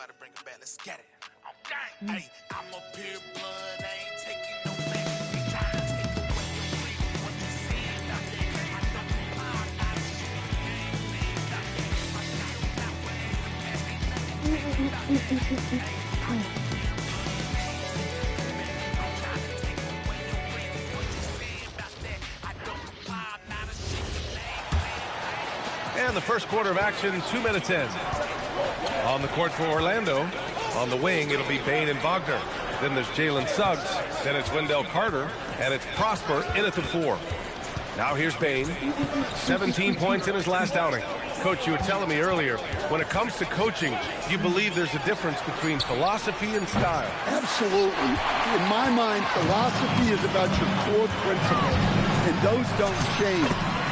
about to bring it back. Let's get it. Okay. Hey, I'm a pure blood. I ain't taking no back. They trying to take away your freedom. What you saying out there? I don't comply. I shoot the game. Things out there. I still got way to pass. Ain't nothing out there. I'm a pure blood. I'm trying to take away your freedom. What you saying out there? I don't comply. I'm not a shit to name. And the first quarter of action, 2 minutes in. On the court for Orlando. On the wing, it'll be Bain and Wagner. Then there's Jalen Suggs. Then it's Wendell Carter. And it's Prosper in at the 4. Now here's Bain. 17 points in his last outing. Coach, you were telling me earlier, when it comes to coaching, you believe there's a difference between philosophy and style. Absolutely. In my mind, philosophy is about your core principles, and those don't change,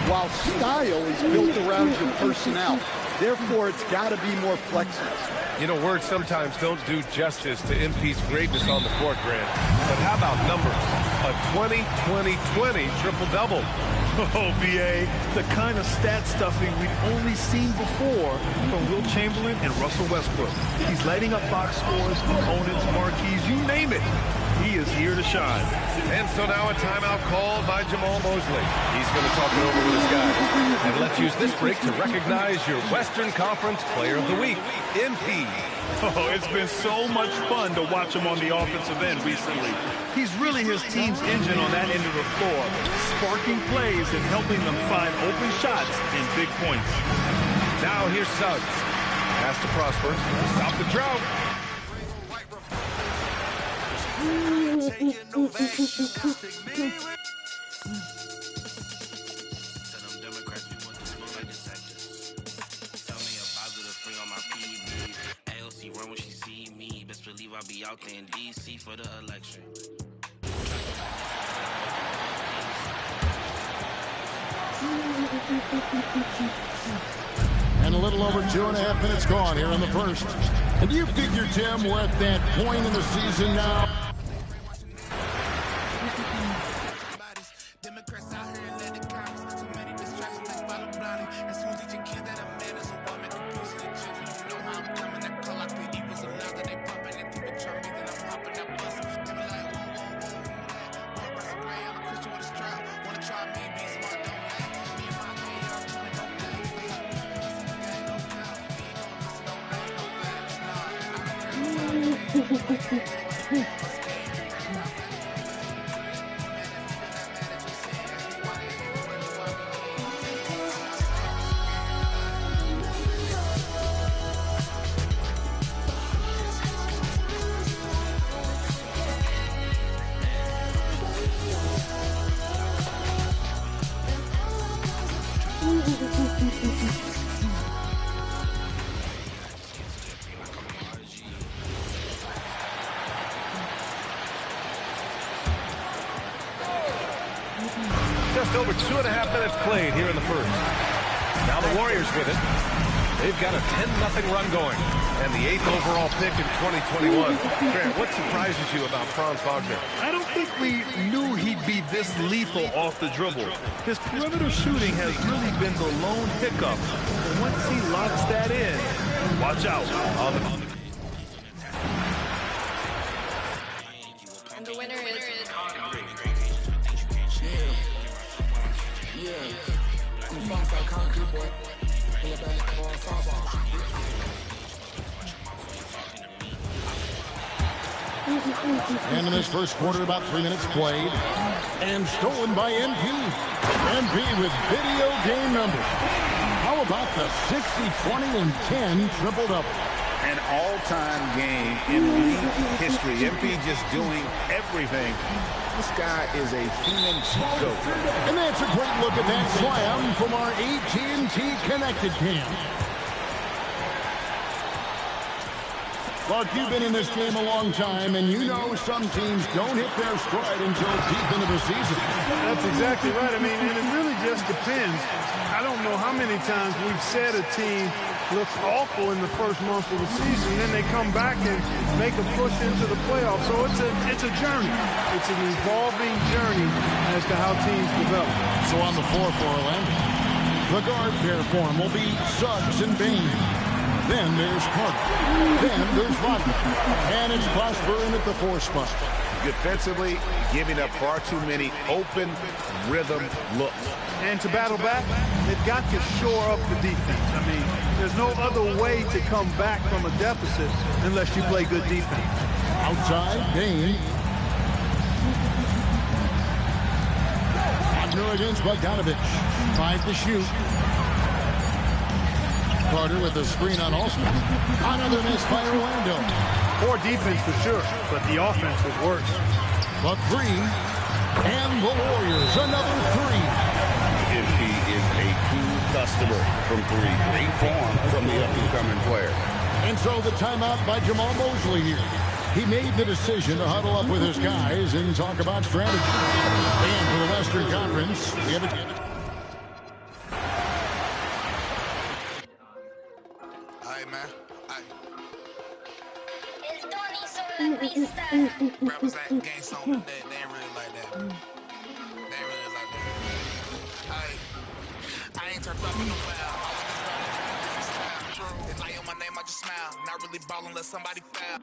while style is built around your personnel. Therefore, it's got to be more flexible. You know, words sometimes don't do justice to MP's greatness on the court, Grant. But how about numbers? A 20-20-20 triple-double. Oh, B.A., the kind of stat stuffing we've only seen before from Wilt Chamberlain and Russell Westbrook. He's lighting up box scores, opponents, marquees, you name it. He is here to shine. And so now a timeout called by Jamal Mosley. He's going to talk it over with his guys. And let's use this break to recognize your Western Conference Player of the Week, MP. Oh, it's been so much fun to watch him on the offensive end recently. He's really his team's engine on that end of the floor, sparking plays and helping them find open shots and big points. Now here's Suggs. Pass to Prosper to stop the drought. Run when she see me, best believe I'll be out there in DC for the election. And a little over 2.5 minutes gone here in the first. And do you figure, Tim, we're at that point in the season now? Just over 2.5 minutes played here in the first. Now the Warriors with it. They've got a 10-0 run going. And the 8th overall pick in 2021. Grant, what surprises you about Franz Wagner? I don't think we knew he'd be this lethal off the dribble. His perimeter shooting has really been the lone hiccup. And once he locks that in, watch out. And the winner is... And in this first quarter, about 3 minutes played. And stolen by MP. MP with video game numbers. How about the 60, 20, and 10 triple-double? An all-time game in league history. MP just doing everything. This guy is a human cheat code. And that's a great look at that slam from our AT&T Connected Cam. Look, you've been in this game a long time, and you know some teams don't hit their stride until deep into the season. That's exactly right. I mean, and it really just depends. I don't know how many times we've said a team looks awful in the first month of the season, then they come back and make a push into the playoffs. So it's a journey. It's an evolving journey as to how teams develop. So on the floor for Orlando, the guard pair for him will be Suggs and Bain. Then there's Carter. Then there's Rodman. And it's Prosper in at the 4 spot. Defensively, giving up far too many open rhythm looks. And to battle back, they've got to shore up the defense. I mean, there's no other way to come back from a deficit unless you play good defense. Outside, Dane. Wagner against Bogdanovich. 5 to shoot. Carter with the screen on Austin. Another miss by Orlando. Poor defense for sure, but the offense was worse. The 3. And the Warriors, another 3. MP is a true customer from 3. Great form from the up-and-coming player. And so the timeout by Jamal Mosley here. He made the decision to huddle up with his guys and talk about strategy. And for the Western Conference, we have a... Rappers ain't gang song like that. They ain't really like that. They ain't really like that. I ain't turned up in no while. If I on my name, I just smile. Not really ballin' unless somebody foul.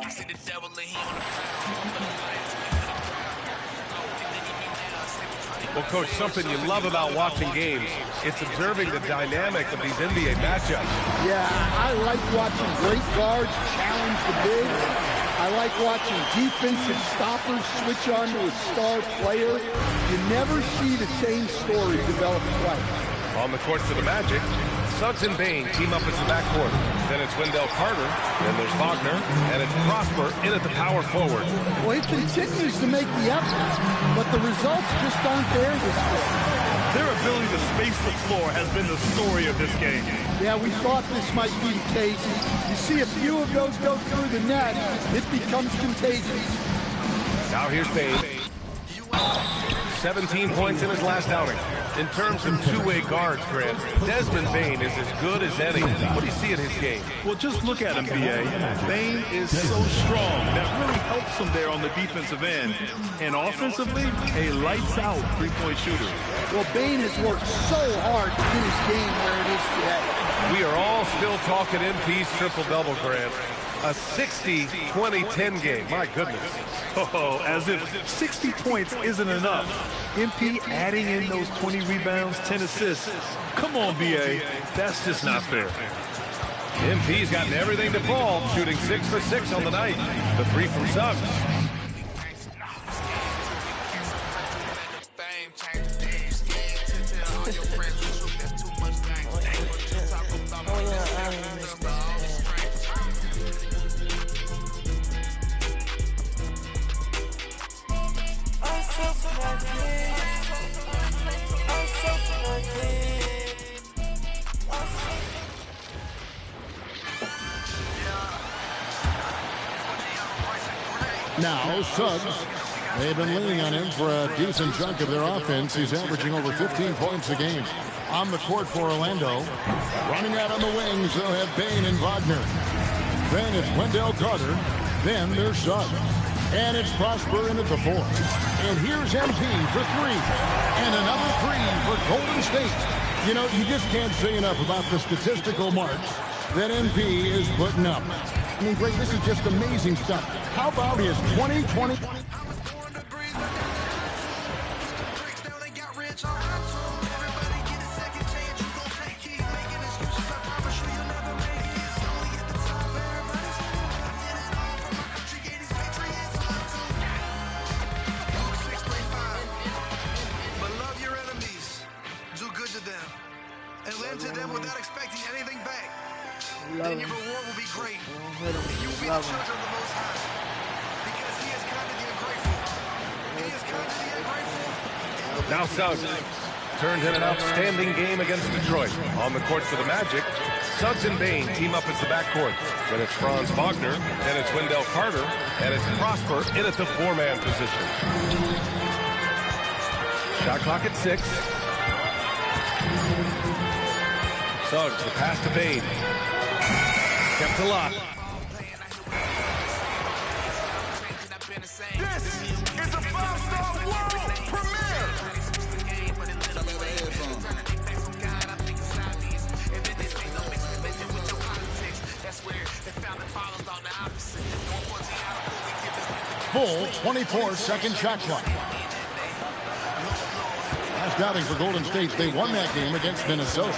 I see the devil and he on the Well, Coach, something you love about watching games, it's observing the dynamic of these NBA matchups. Yeah, I like watching great guards challenge the bigs. I like watching defensive stoppers switch on to a star player. You never see the same story develop twice. On the court for the Magic, Suggs and Bane team up as the backcourt. Then it's Wendell Carter, then there's Wagner, and it's Prosper in at the power forward. Well, he continues to make the effort, but the results just aren't there this year. Their ability to space the floor has been the story of this game. Yeah, we thought this might be the case. You see a few of those go through the net, it becomes contagious. Now here's Bane. 17 points in his last outing. In terms of two-way guards, Grant, Desmond Bane is as good as any. What do you see in his game? Well, just look at him, B.A. Bane is so strong. That really helps him there on the defensive end. And offensively, a lights-out three-point shooter. Well, Bane has worked so hard to get his game where it is today. We are all still talking MP's triple-double, Grant. A 60-20-10 game. My goodness. Oh, as if 60 points isn't enough. MP adding in those 20 rebounds, 10 assists. Come on, B.A. That's just not fair. MP's gotten everything to fall, shooting 6 for 6 on the night. The three from Suggs. Now, Suggs, they've been leaning on him for a decent chunk of their offense. He's averaging over 15 points a game. On the court for Orlando. Running out on the wings, they'll have Bane and Wagner. Then it's Wendell Carter. Then there's Suggs. And it's Prosper in at the four. And here's MP for three. And another three for Golden State. You know, you just can't say enough about the statistical marks that MP is putting up. I mean, Greg, this is just amazing stuff. How about his 2020? Then your reward will be great. You will be the children of the Most High. Because he is kind to the ungrateful. He is kind to the ungrateful. Now Suggs turned in an outstanding game against Detroit. On the court for the Magic, Suggs and Bane team up as the backcourt. Then it's Franz Wagner, then it's Wendell Carter, and it's Prosper in at the four-man position. Shot clock at 6. Suggs, the pass to Bane. Kept a lot. This is a 5-star world premiere. Full 24-second shot clock. Last outing for Golden State, they won that game against Minnesota.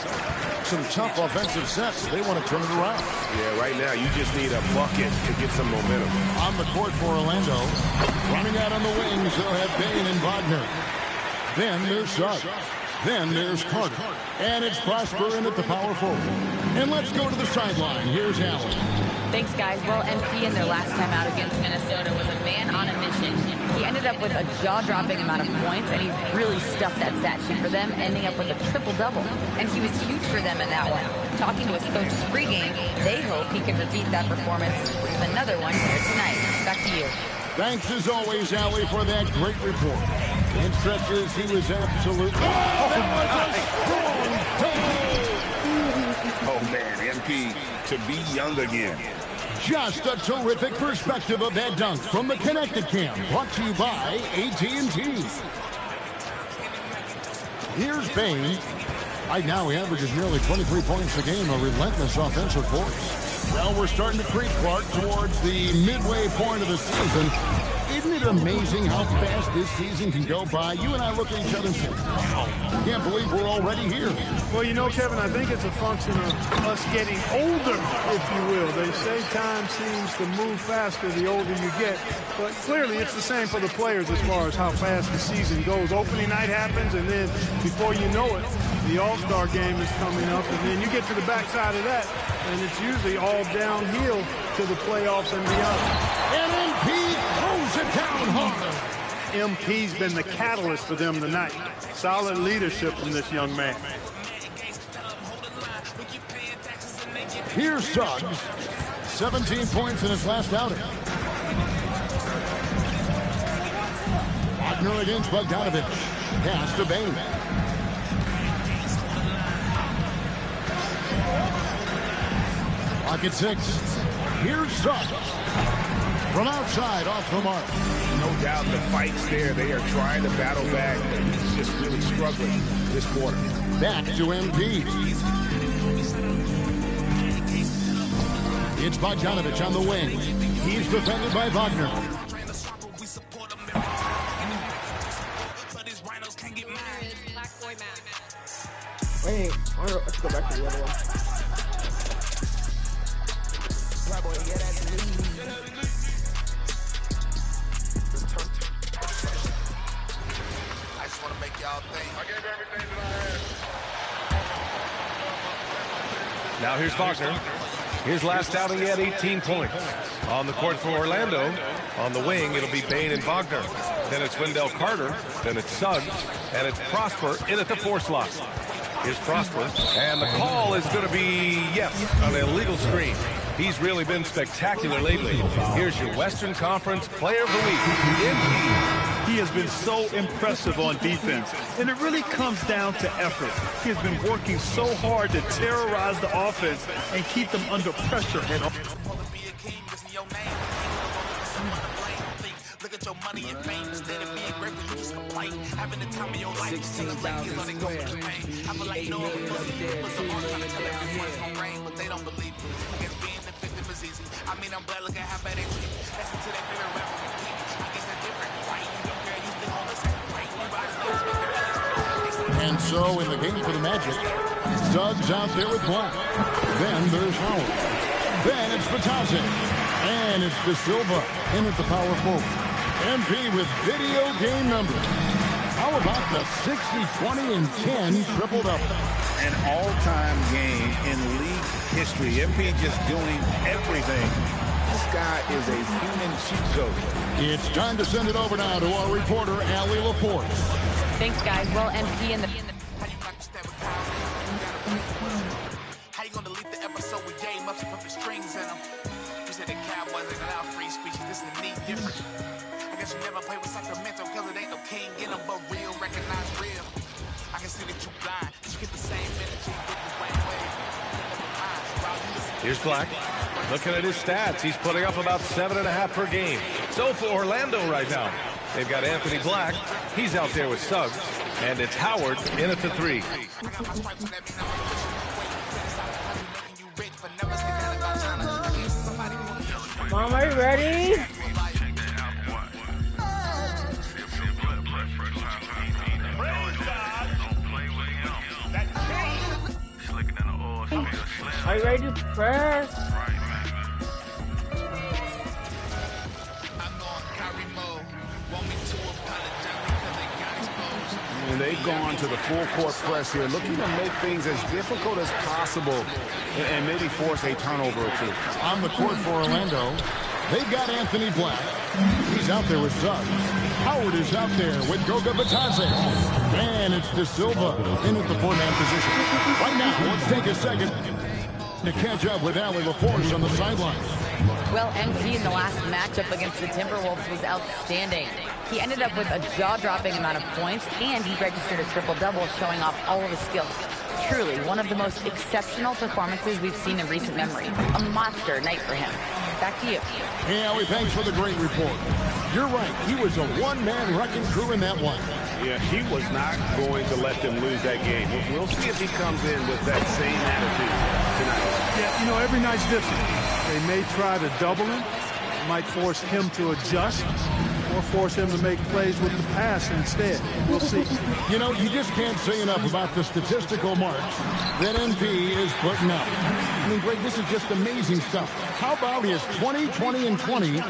Some tough offensive sets. They want to turn it around. Yeah, right now you just need a bucket to get some momentum. On the court for Orlando. Running out on the wings, they'll have Bane and Wagner. Then there's Suggs. Then there's Carter. And it's Prosper in at the power forward. And let's go to the sideline. Here's Allen. Thanks, guys. Well, MP in their last time out against Minnesota was a man on a mission. He ended up with a jaw-dropping amount of points, and he really stuffed that stat sheet for them, ending up with a triple-double. And he was huge for them in that one. Talking to his coach's pregame, they hope he can repeat that performance with another one here tonight. Back to you. Thanks, as always, Allie, for that great report. In stretches, he was absolutely... Oh, man, MP to be young again. Just a terrific perspective of that dunk from the Connected Cam, brought to you by AT&T. Here's Bane. Right now, he averages nearly 23 points a game, a relentless offensive force. Well, we're starting to creep, Clark, towards the midway point of the season. Isn't it amazing how fast this season can go by? You and I look at each other and say, wow, can't believe we're already here. Well, you know, Kevin, I think it's a function of us getting older, if you will. They say time seems to move faster the older you get, but clearly it's the same for the players as far as how fast the season goes. Opening night happens, and then before you know it, the All-Star game is coming up, and then you get to the backside of that, and it's usually all downhill to the playoffs and beyond. And MP throws it down hard. MP's been the catalyst for them tonight. Solid leadership from this young man. Here's Suggs. 17 points in his last outing. Wagner against Bogdanovich. Pass to Bain. Lock at 6. Here's Suggs. From outside, off the mark. No doubt the fight's there. They are trying to battle back, but he's just really struggling this quarter. Back to MP. It's Bogdanovich on the wing. He's defended by Wagner. Wait, let's go back to the other one. I just want to make y'all think. I gave everything that I had. Now here's Wagner. His last outing, he had 18 points. On the court for Orlando. On the wing, it'll be Bain and Wagner. Then it's Wendell Carter. Then it's Suggs. And it's Prosper in at the 4 slot. Here's Prosper. And the call is going to be, yes, an illegal screen. He's really been spectacular lately. Here's your Western Conference Player of the Week, MP. He has been so impressive on defense, and it really comes down to effort. He has been working so hard to terrorize the offense and keep them under pressure at all. Look at your money and fame instead of being grateful, you just complain. Having the time of your life, 16,000 on it, go with the pain. I feel like no one believes but someone's trying to tell everyone it's gonna rain, but they don't believe it. I guess being the victim is easy. I mean, I'm glad, look at how bad they treat me. Listen to their favorite rapper repeat. I guess they're different, right? You don't care, you think all the same, right? You rise up. And so in the game for the Magic, Suggs out there with Black. Then there's Howard. Then it's Batase. And it's De Silva in at the power forward. MP with video game numbers. How about the 60, 20, and 10 triple-double? An all-time game in league history. MP just doing everything. This guy is a human cheat code. It's time to send it over now to our reporter, Allie LaForce. Thanks, guys. Well, MP in the... How you gonna delete the episode with game ups and put the strings in them? You said the Cowboys ain't allow free speech. This is the need different. I guess you never play with Sacramento because it ain't no king in them, but real, recognize real. I can see that you blind. You get the same energy with the right way. Here's Black. Looking at his stats, he's putting up about 7.5 per game. So for Orlando right now, they've got Anthony Black. He's out there with Suggs. And it's Howard in at the 3. Mom, are you ready? Are you ready to press? And they've gone to the full-court press here, looking to make things as difficult as possible and maybe force a turnover or two. On the court for Orlando, they've got Anthony Black. He's out there with Suggs. Howard is out there with Goga Batase. And it's De Silva in at the 4-man position. Right now, let's take a second to catch up with Allie LaForce on the sidelines. Well, MP in the last matchup against the Timberwolves was outstanding. He ended up with a jaw-dropping amount of points, and he registered a triple-double, showing off all of his skills. Truly, one of the most exceptional performances we've seen in recent memory. A monster night for him. Back to you. Hey, Allie, thanks for the great report. You're right. He was a one-man wrecking crew in that one. Yeah, he was not going to let them lose that game. We'll see if he comes in with that same attitude tonight. Yeah, you know, every night's different. They may try to double him. It might force him to adjust or force him to make plays with the pass instead. We'll see. You know, you just can't say enough about the statistical marks that NP is putting up. I mean, Greg, this is just amazing stuff. How about his 20, 20, and 20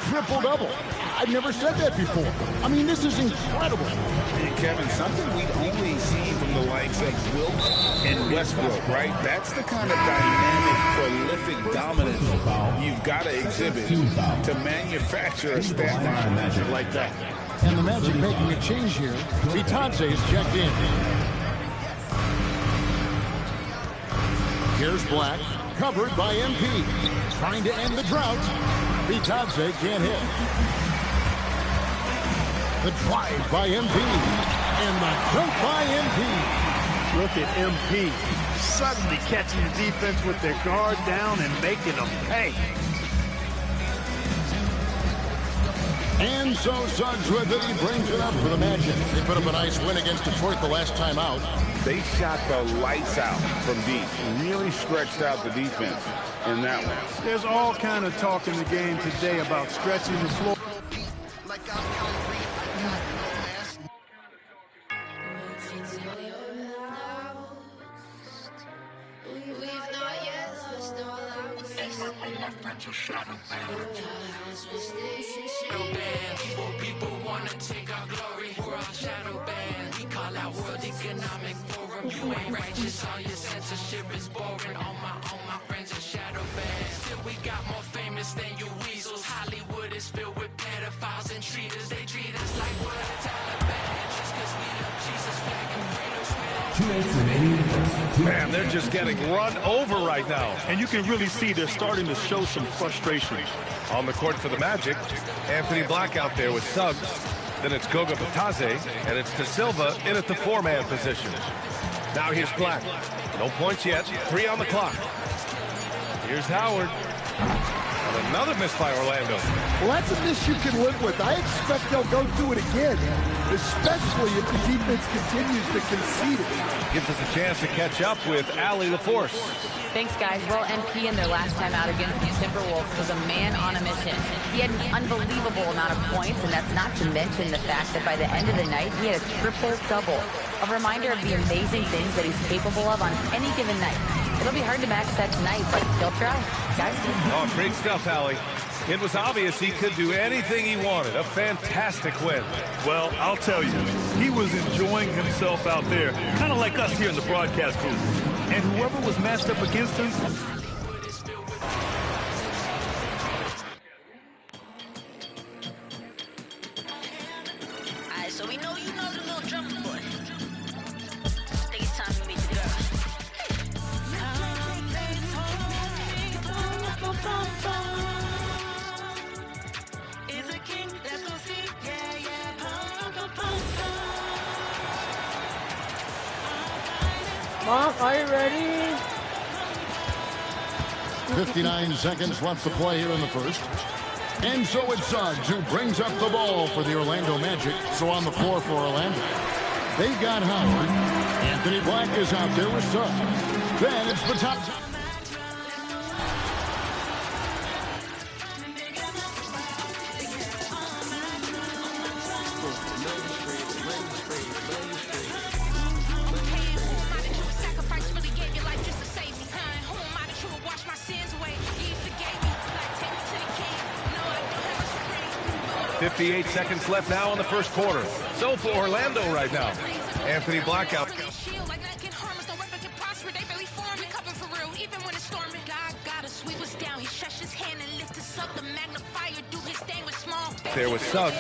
triple-double? I've never said that before. I mean, this is incredible. And Kevin, something we'd only seen from the likes of Wilt and Westbrook, right? That's the kind of dynamic, prolific dominance you've got to exhibit to manufacture a stat line like that. And the Magic making a change here. Bitadze is checked in. Here's Black, covered by MP. Trying to end the drought. Bitadze can't hit. The drive by MP. And the dunk by MP. Look at MP suddenly catching the defense with their guard down and making them pay. And so Suggs with it. He brings it up for the Magic. They put up a nice win against Detroit the last time out. They shot the lights out from deep. Really stretched out the defense in that one. There's all kind of talk in the game today about stretching the floor. People wanna take our glory. We're all shadow banned. We call out World Economic Forum. You ain't righteous. All your censorship is boring. All my friends are shadow banned. Still we got more famous than you weasels. Hollywood is filled with pedophiles and treaters. They treat us like we're the Taliban. Just 'cause we love Jesus, flag and freedom, swear. 2 minutes remaining in the first. Man, they're just getting run over right now. And you can really see they're starting to show some frustration. On the court for the Magic, Anthony Black out there with Suggs. Then it's Goga Bitadze, and it's De Silva in at the four-man position. Now here's Black. No points yet. 3 on the clock. Here's Howard. And another miss by Orlando. Well, that's a miss you can live with. I expect they'll go do it again, especially if the defense continues to concede it. Gives us a chance to catch up with Allie LaForce. Thanks, guys. Well, MP in their last time out against the Timberwolves was a man on a mission. He had an unbelievable amount of points, and that's not to mention the fact that by the end of the night, he had a triple-double. A reminder of the amazing things that he's capable of on any given night. It'll be hard to match that tonight, but he'll try. Guys. Oh, great stuff, Allie. It was obvious he could do anything he wanted. A fantastic win. Well, I'll tell you, he was enjoying himself out there, kind of like us here in the broadcast booth. And whoever was matched up against him, Alright, so we know you know the little drummer boy. I think it's time to meet the girl. Mom, are you ready? 59 seconds left to play here in the first. And so it's Suggs who brings up the ball for the Orlando Magic. So on the floor for Orlando. They've got Howard. Anthony Black is out there with Suggs. Then it's Bitadze. No, 58 seconds left now in the first quarter. So for Orlando right now, Anthony Black out. There was Suggs,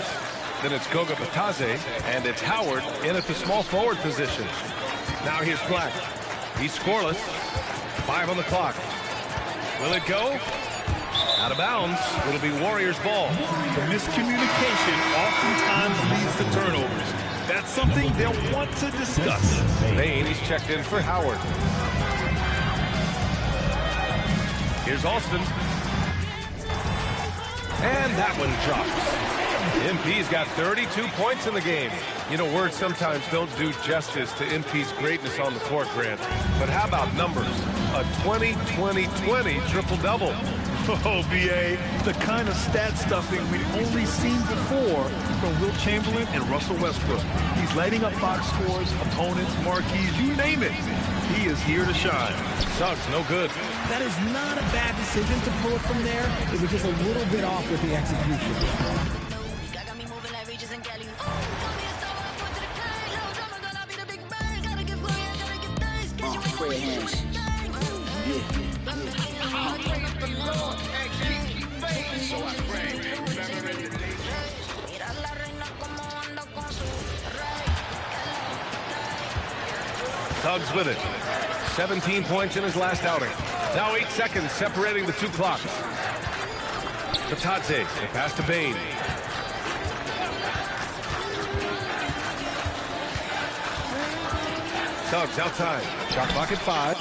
then it's Goga Bitadze, and it's Howard in at the small forward position. Now here's Black. He's scoreless. 5 on the clock. Will it go? Out of bounds. It'll be Warriors ball. The miscommunication oftentimes leads to turnovers. That's something they'll want to discuss. Bain, he's checked in for Howard. Here's Alston. And that one drops. MP's got 32 points in the game. You know, words sometimes don't do justice to MP's greatness on the court, Grant. But how about numbers? A 20-20-20 triple-double. Oh, B.A., the kind of stat stuffing we've only seen before from Wilt Chamberlain and Russell Westbrook. He's lighting up box scores, opponents, marquees, you name it. He is here to shine. Suggs, no good. That is not a bad decision to pull it from there. It was just a little bit off with the execution. Spray your hands. Suggs with it. 17 points in his last outing. Now 8 seconds separating the two clocks. Batadze, the pass to Bain. Suggs outside. Shot clock at 5.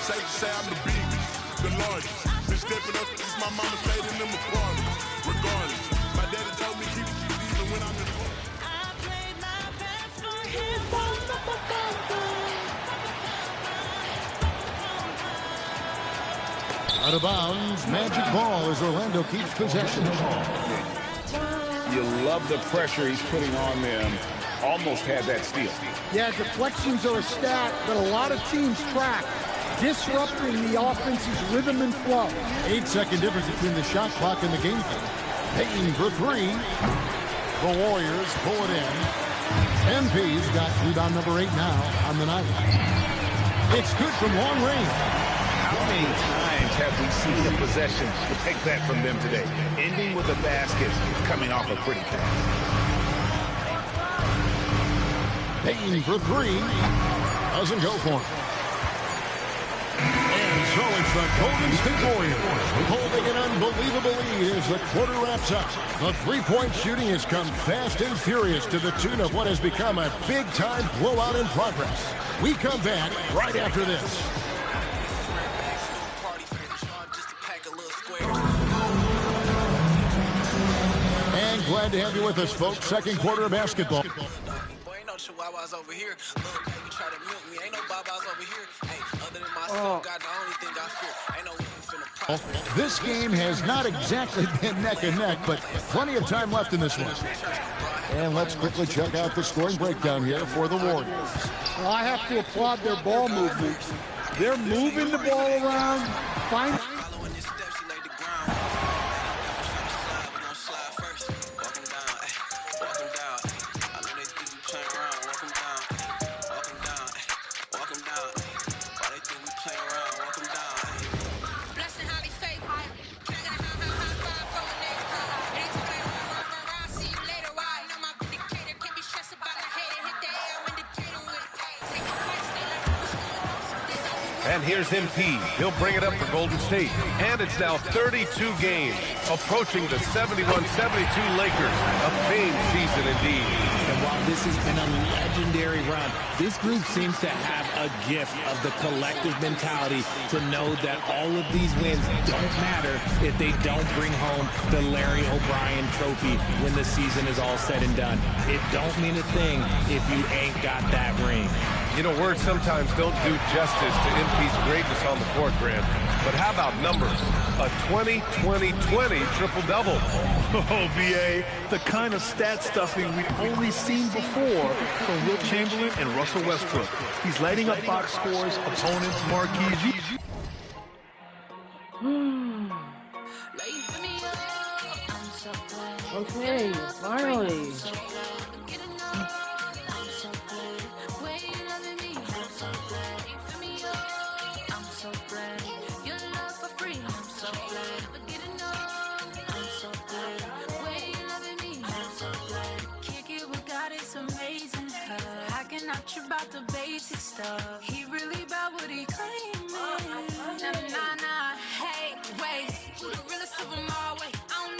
Safe to say I'm the biggest, the largest. Been stepping up since my mama stayed in them apartments. Regardless, my daddy told me keep it even when I'm in Out of bounds, magic ball as Orlando keeps possession. You love the pressure he's putting on them. Almost had that steal. Yeah, deflections are a stat that a lot of teams track, disrupting the offense's rhythm and flow. 8-second difference between the shot clock and the game clock. Payton for 3. The Warriors pull it in. MP's got rebound number 8 now on the night. It's good from long range. How many times have we seen a possession like that from them today? Ending with a basket, coming off a pretty pass. Payton for 3. Doesn't go for it. And so it's the Golden State Warriors holding an unbelievable lead as the quarter wraps up. The three-point shooting has come fast and furious to the tune of what has become a big-time blowout in progress. We come back right after this. And glad to have you with us, folks. Second quarter of basketball. Chihuahuas over here. Little baby try to milk me. Ain't no babas over here. Hey, other than myself, got the only thing I fear. Ain't no finna. This game has not exactly been neck and neck, but plenty of time left in this one. And let's quickly check out the scoring breakdown here for the Warriors. Well, I have to applaud their ball movement. They're moving the ball around. And here's MP. He'll bring it up for Golden State. And it's now 32 games, approaching the 71-72 Lakers. A famed season indeed. And while this has been a legendary run, this group seems to have a gift of the collective mentality to know that all of these wins don't matter if they don't bring home the Larry O'Brien trophy when the season is all said and done. It don't mean a thing if you ain't got that ring. You know, words sometimes don't do justice to MP's greatness on the court, Grant. But how about numbers? A 20-20-20 triple-double. Oh, B.A., the kind of stat stuffing we've only seen before from Wilt Chamberlain and Russell Westbrook. He's lighting up box scores, opponents, marquees. Okay, finally. About the basic stuff. He really about what he claiming. Nah, hey, wait. The realest of them all, wait. I don't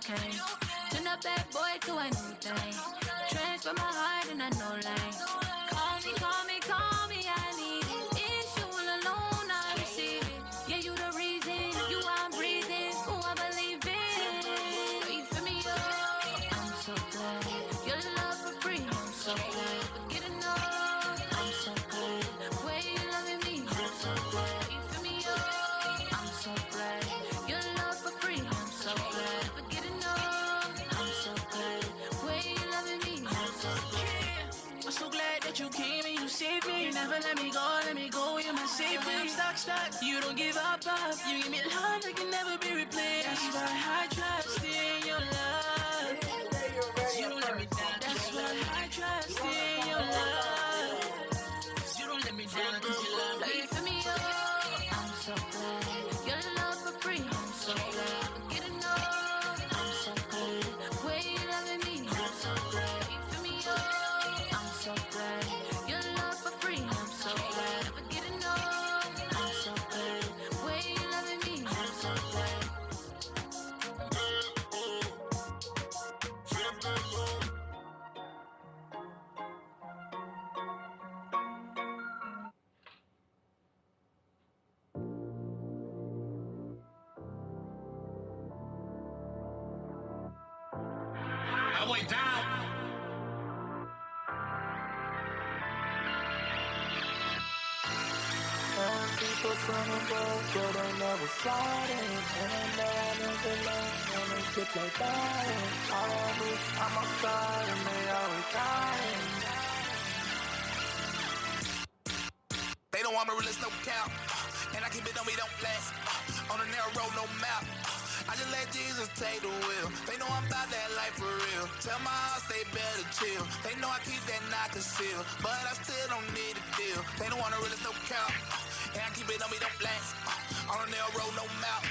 change. Turn up bad boy to a new thing. Transfer my heart in a no lane. Call me, call me, call me, I need it. It's you alone, I receive it. Yeah, you the reason, you I'm breathing. Who I believe in. Are you feel me up? I'm so glad. Your love for free, I'm so glad. But get enough, I'm so glad. The way you loving me, I'm so glad. You feel me up? I'm so glad. Your love for free, I'm so glad. But get enough, I'm so glad. The way you loving me, I'm so glad. I'm so glad that you came and you saved me. You never let me go, you're my safe. When I'm stuck, you don't give up. You give me love that can never be replaced. That's why I trust in your love. You don't let me down. That's why I trust in your love. You don't let me down, cause you love me. You feel me up? I'm so glad. Your love for free, I'm so glad. But get enough, I'm so glad. The way you loving me, I'm so glad. You feel me up? I'm so glad. Your love for free, I'm so glad. But get enough, I'm so glad. The way you loving me, I'm so glad. I went down. And people from above, but they never saw it. And I know I never learned when they get like that. All I do, I'm outside and they always dying. They don't want me realist, no cap. And I keep it on me, don't last. On a narrow road, no map. I just let Jesus take the wheel. They know I'm about that life for real. Tell my house they better chill. They know I keep that knock concealed, but I still don't need a deal. They don't want to realist, no cap. And I keep it on me, don't last. On a narrow road, no map.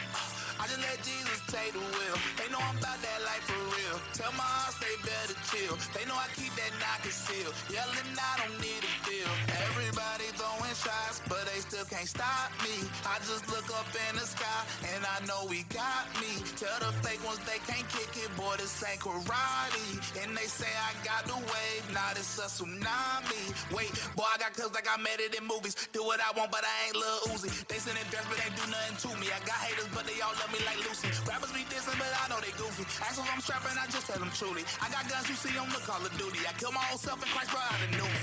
I just let Jesus take the wheel. They know I'm about that life for real. Tell my house they better chill. They know I keep that knock concealed. Yelling, I don't need a deal. Everybody throwing shots, but they still can't stop me. I just look up in the sky, and I know we got me. Tell the fake ones they can't kick it, boy, this ain't karate. And they say I got the wave, now this a tsunami. Wait, boy, I got cuz like I made it in movies. Do what I want, but I ain't Lil Uzi. They send it dress, but they do nothing to me. I got haters, but they all love me like Lucy. Rappers be dissing, but I know they goofy. Ask them if I'm strapping, I just tell them truly. I got guns you see on the Call of Duty. I kill my old self in Christ, bro, I done knew me.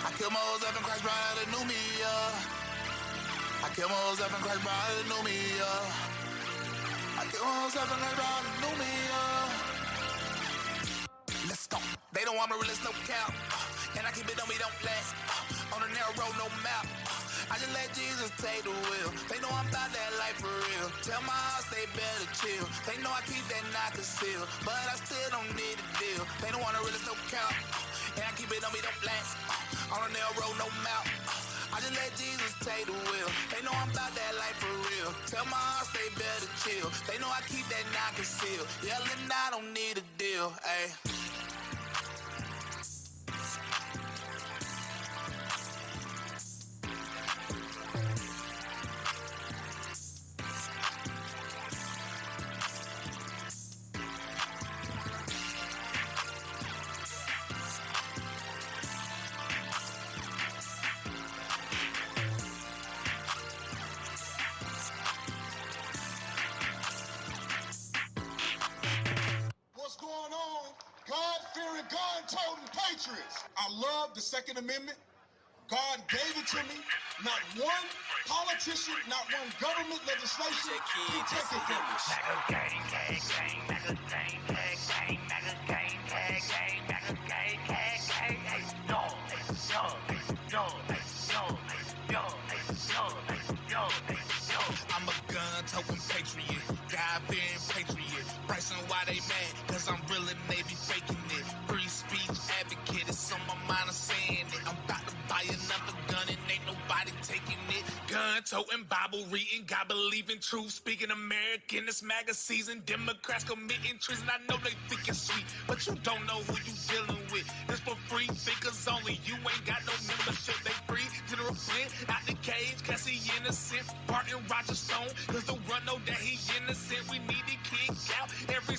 I kill my old self in Christ, bro, I done knew me, I kill my old self in Christ, bro, I done knew me, I kill my old self in Christ, bro, I done knew me, Let's go. They don't want me realist, no cap. And I keep it on me, don't last. On a narrow road, no map. I just let Jesus take the wheel. They know I'm about that life for real. Tell my house they better chill. They know I keep that knock concealed, but I still don't need a deal. They don't want to realist, no cap. And I keep it on me, don't last. On a narrow road, no map. I just let Jesus take the wheel. They know I'm about that life for real. Tell my house they better chill. They know I keep that knock concealed. Yelling, I don't need a deal, ayy. What's going on? God-fearing, God-toting patriots. I love the Second Amendment. God gave it to me. Not one politician, not one government legislation can take it from me. I'm a gun-toting patriot, God-fearing patriot. Pricing why they mad, cause I'm real and they be faking it. Free speech advocate, it's on my mind, I'm saying it. I'm about to buy another gun and ain't nobody taking it. Gun-toting, Bible reading, God believing, truth speaking American. This MAGA season, Democrats committing treason. I know they think it's sweet, but you don't know who you dealing with. It's for free thinkers only, you ain't got no membership. They free, General Flynn, out the cage, Cassie innocent. Barton Roger Stone, cause the run know that he innocent. We need to kick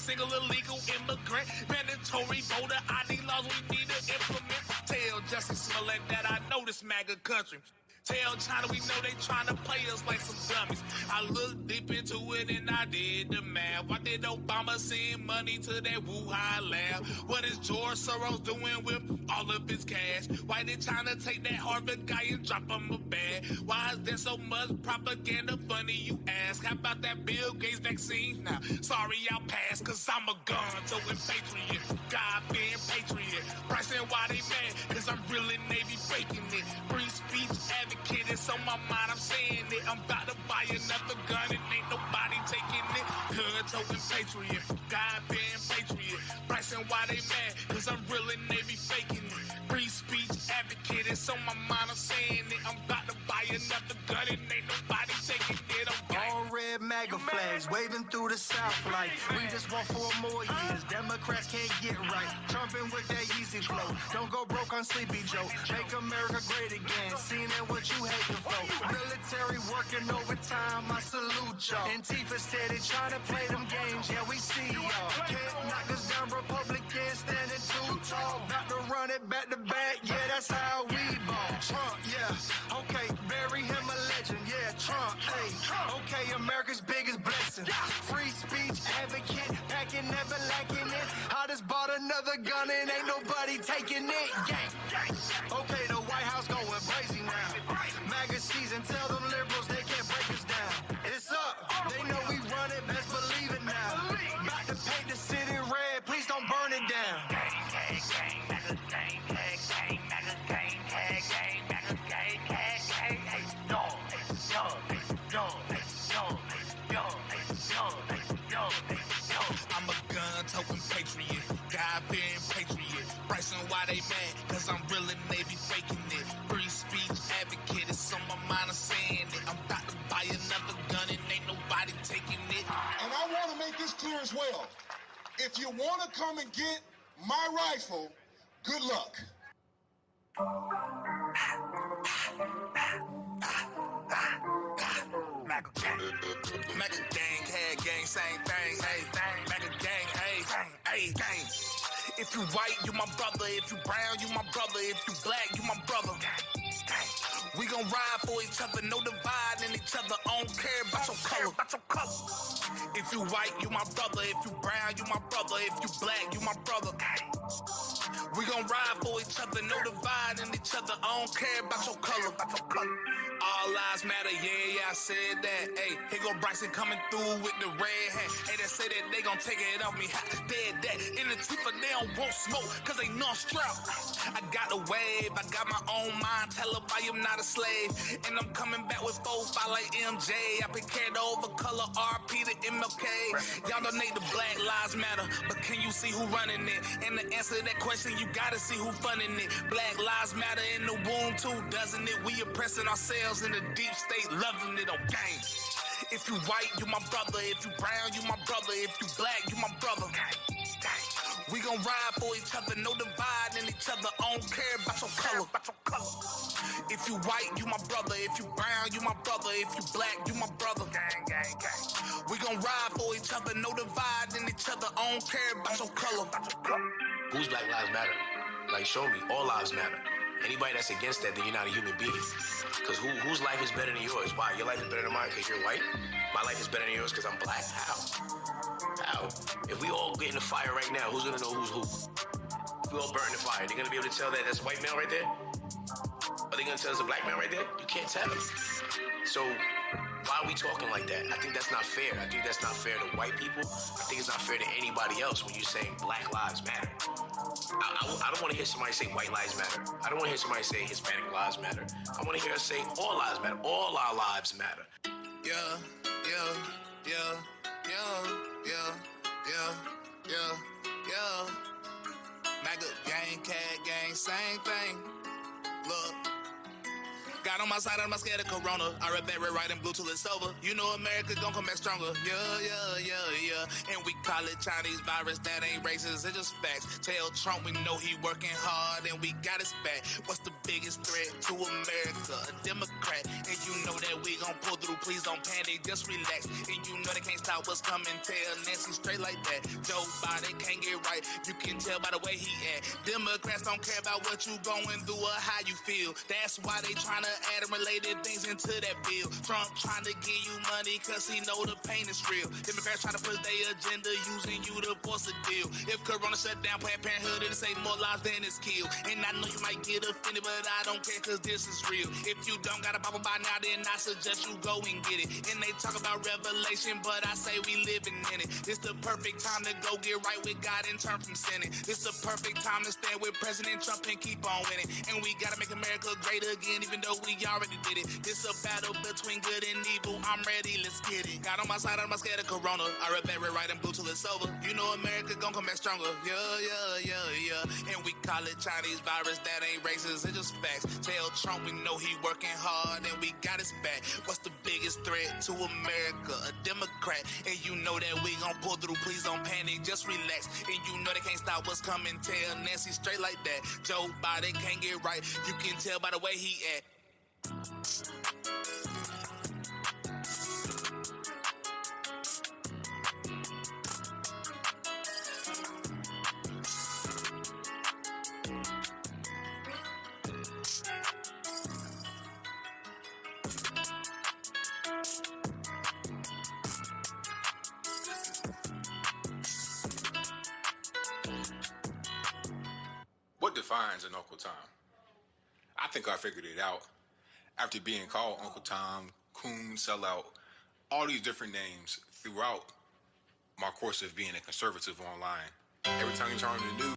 single illegal immigrant. Mandatory voter ID laws we need to implement. Tell Jussie Smollett that I know this MAGA country. Tell China we know they trying to play us like some dummies. I looked deep into it and I did the math. Why did Obama send money to that Wuhan lab? What is George Soros doing with all of his cash? Why did China take that Harvard guy and drop him a bag? Why is there so much propaganda? Funny you ask. How about that Bill Gates vaccine? Now, sorry I'll pass, cause I'm a gun-toting patriot. God-fearing patriot. Pressing why they mad, cause I'm really Navy faking it. Free speech advocate, it's on my mind, I'm saying it. I'm about to buy another gun and ain't nobody taking it. Gun-toting patriot. God-fearing patriot. Pressing why they mad, cause I'm really Navy faking it. Free speech advocate, it's on my mind, I'm saying it. I'm about to buy another gun and ain't nobody taking it. All red MAGA flags waving through the South like we just want 4 more years. Democrats can't get right. Trumping with that Yeezy flow. Don't go broke on Sleepy Joe. Make America great again. Seeing what you hating for. Military working overtime. I salute y'all. Antifa steady trying to play them games. Yeah, we see y'all. Can't knock us down. Republicans standing too tall. About to run it back to back. Yeah, that's how we ball. Trump, yeah. Okay, bury him a legend. Yeah, Trump. Hey, okay, America's biggest blessing. Free speech advocate, packing, never lacking it. I just bought another gun and ain't nobody taking it. Gang. Okay, the White House going crazy now. MAGA season, tell them liberals they can't break us down. It's up. They know we run it, best believe it now. About to paint the city red, please don't burn it down. I'm a gun-toting patriot, God-fearing patriot. Bryson, why they mad? Cause I'm really Navy faking it. Free speech advocate, it's on my mind, I'm saying it. I'm about to buy another gun and ain't nobody taking it. And I want to make this clear as well. If you want to come and get my rifle, good luck. MAGA gang, head gang, same thing, hey. MAGA gang, hey, gang. If you white, you my brother. If you brown, you my brother. If you black, you my brother. We gon' ride for each other, no dividing each other. I don't care about your color. If you white, you my brother. If you brown, you my brother. If you black, you my brother. We gon' ride for each other, no dividing each other. I don't care about your color. All lives matter, yeah, I said that. Hey, here go Bryson coming through with the red hat. Hey, they say that they gon' take it off me. Ha, dead that. In the Tifa, they don't want smoke, cause they not strapped. I got a wave, I got my own mind. Tell them I am not a slave. And I'm coming back with 4-5 like MJ. I been carried over color RP to MLK. Y'all donate to Black Lives Matter, but can you see who running it? And the answer to that question, you gotta see who funding it. Black Lives Matter in the womb too, doesn't it? We oppressing ourselves in the deep state, loving it on game. If you white, you my brother. If you brown, you my brother. If you black, you my brother. We gon' ride for each other, no dividing each other. I don't care about your color. If you white, you my brother. If you brown, you my brother. If you black, you my brother. We gon' ride for each other, no dividing each other. I don't care about your color. Who's Black Lives Matter? Like, show me. All lives matter. Anybody that's against that, then you're not a human being. Because whose life is better than yours? Why? Your life is better than mine because you're white? My life is better than yours because I'm black? How? If we all get in the fire right now, who's gonna know who's who? If we all burn in the fire, they're gonna be able to tell that that's a white male right there? Are they gonna tell it's a black man right there? You can't tell. So why are we talking like that? I think that's not fair. I think that's not fair to white people. I think it's not fair to anybody else when you're saying Black Lives Matter. I don't want to hear somebody say white lives matter. I don't want to hear somebody say Hispanic lives matter. I want to hear us say all lives matter. All our lives matter. Yeah. MAGA gang, cat gang, same thing. Look. Got on my side, I'm not scared of Corona. I read that red, white, and blue till it's over. You know America gon' come back stronger. Yeah. And we call it Chinese virus, that ain't racist, it's just facts. Tell Trump we know he working hard and we got his back. What's the biggest threat to America? America, a Democrat. And you know that we gon' pull through, please don't panic, just relax. And you know they can't stop what's coming, tell Nancy straight like that. Joe Biden can't get right, you can tell by the way he act. Democrats don't care about what you going through or how you feel. That's why they tryna add related things into that bill. Trump trying to give you money cause he know the pain is real. Democrats trying to push their agenda using you to force a deal. If Corona shut down Planned Parenthood, it'll save more lives than it's killed. And I know you might get offended, but I don't care cause this is real. If you don't got a Bible by now, then I suggest you go and get it. And they talk about revelation, but I say we living in it. It's the perfect time to go get right with God and turn from sinning. It's the perfect time to stand with President Trump and keep on winning. And we gotta make America great again, even though we already did it. It's a battle between good and evil. I'm ready, let's get it. God on my side, I'm not scared of Corona. I read that red, right, and blue till it's over. You know America gon' come back stronger. Yeah. And we call it Chinese virus, that ain't racist, it's just facts. Tell Trump we know he working hard and we got his back. What's the biggest threat to America? A Democrat. And you know that we gon' pull through, please don't panic, just relax. And you know they can't stop what's coming, tell Nancy straight like that. Joe Biden can't get right, you can tell by the way he act. What defines an Uncle Tom? I think I figured it out. After being called Uncle Tom, Coon, Sellout, all these different names throughout my course of being a conservative online. Every time you turn on the news,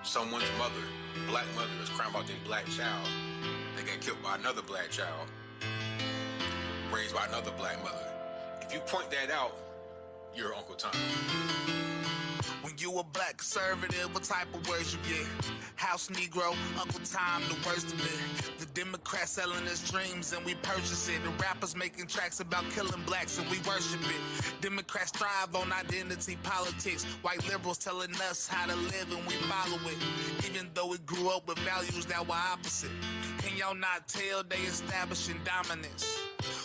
Someone's mother, black mother, is crying about their black child. They got killed by another black child, raised by another black mother. If you point that out, you're Uncle Tom. When you a black conservative, what type of words you get? House Negro, Uncle Tom, the worst of it. The Democrats selling us dreams and we purchase it. The rappers making tracks about killing blacks and we worship it. Democrats thrive on identity politics. White liberals telling us how to live and we follow it. Even though we grew up with values that were opposite. Can y'all not tell they establishing dominance?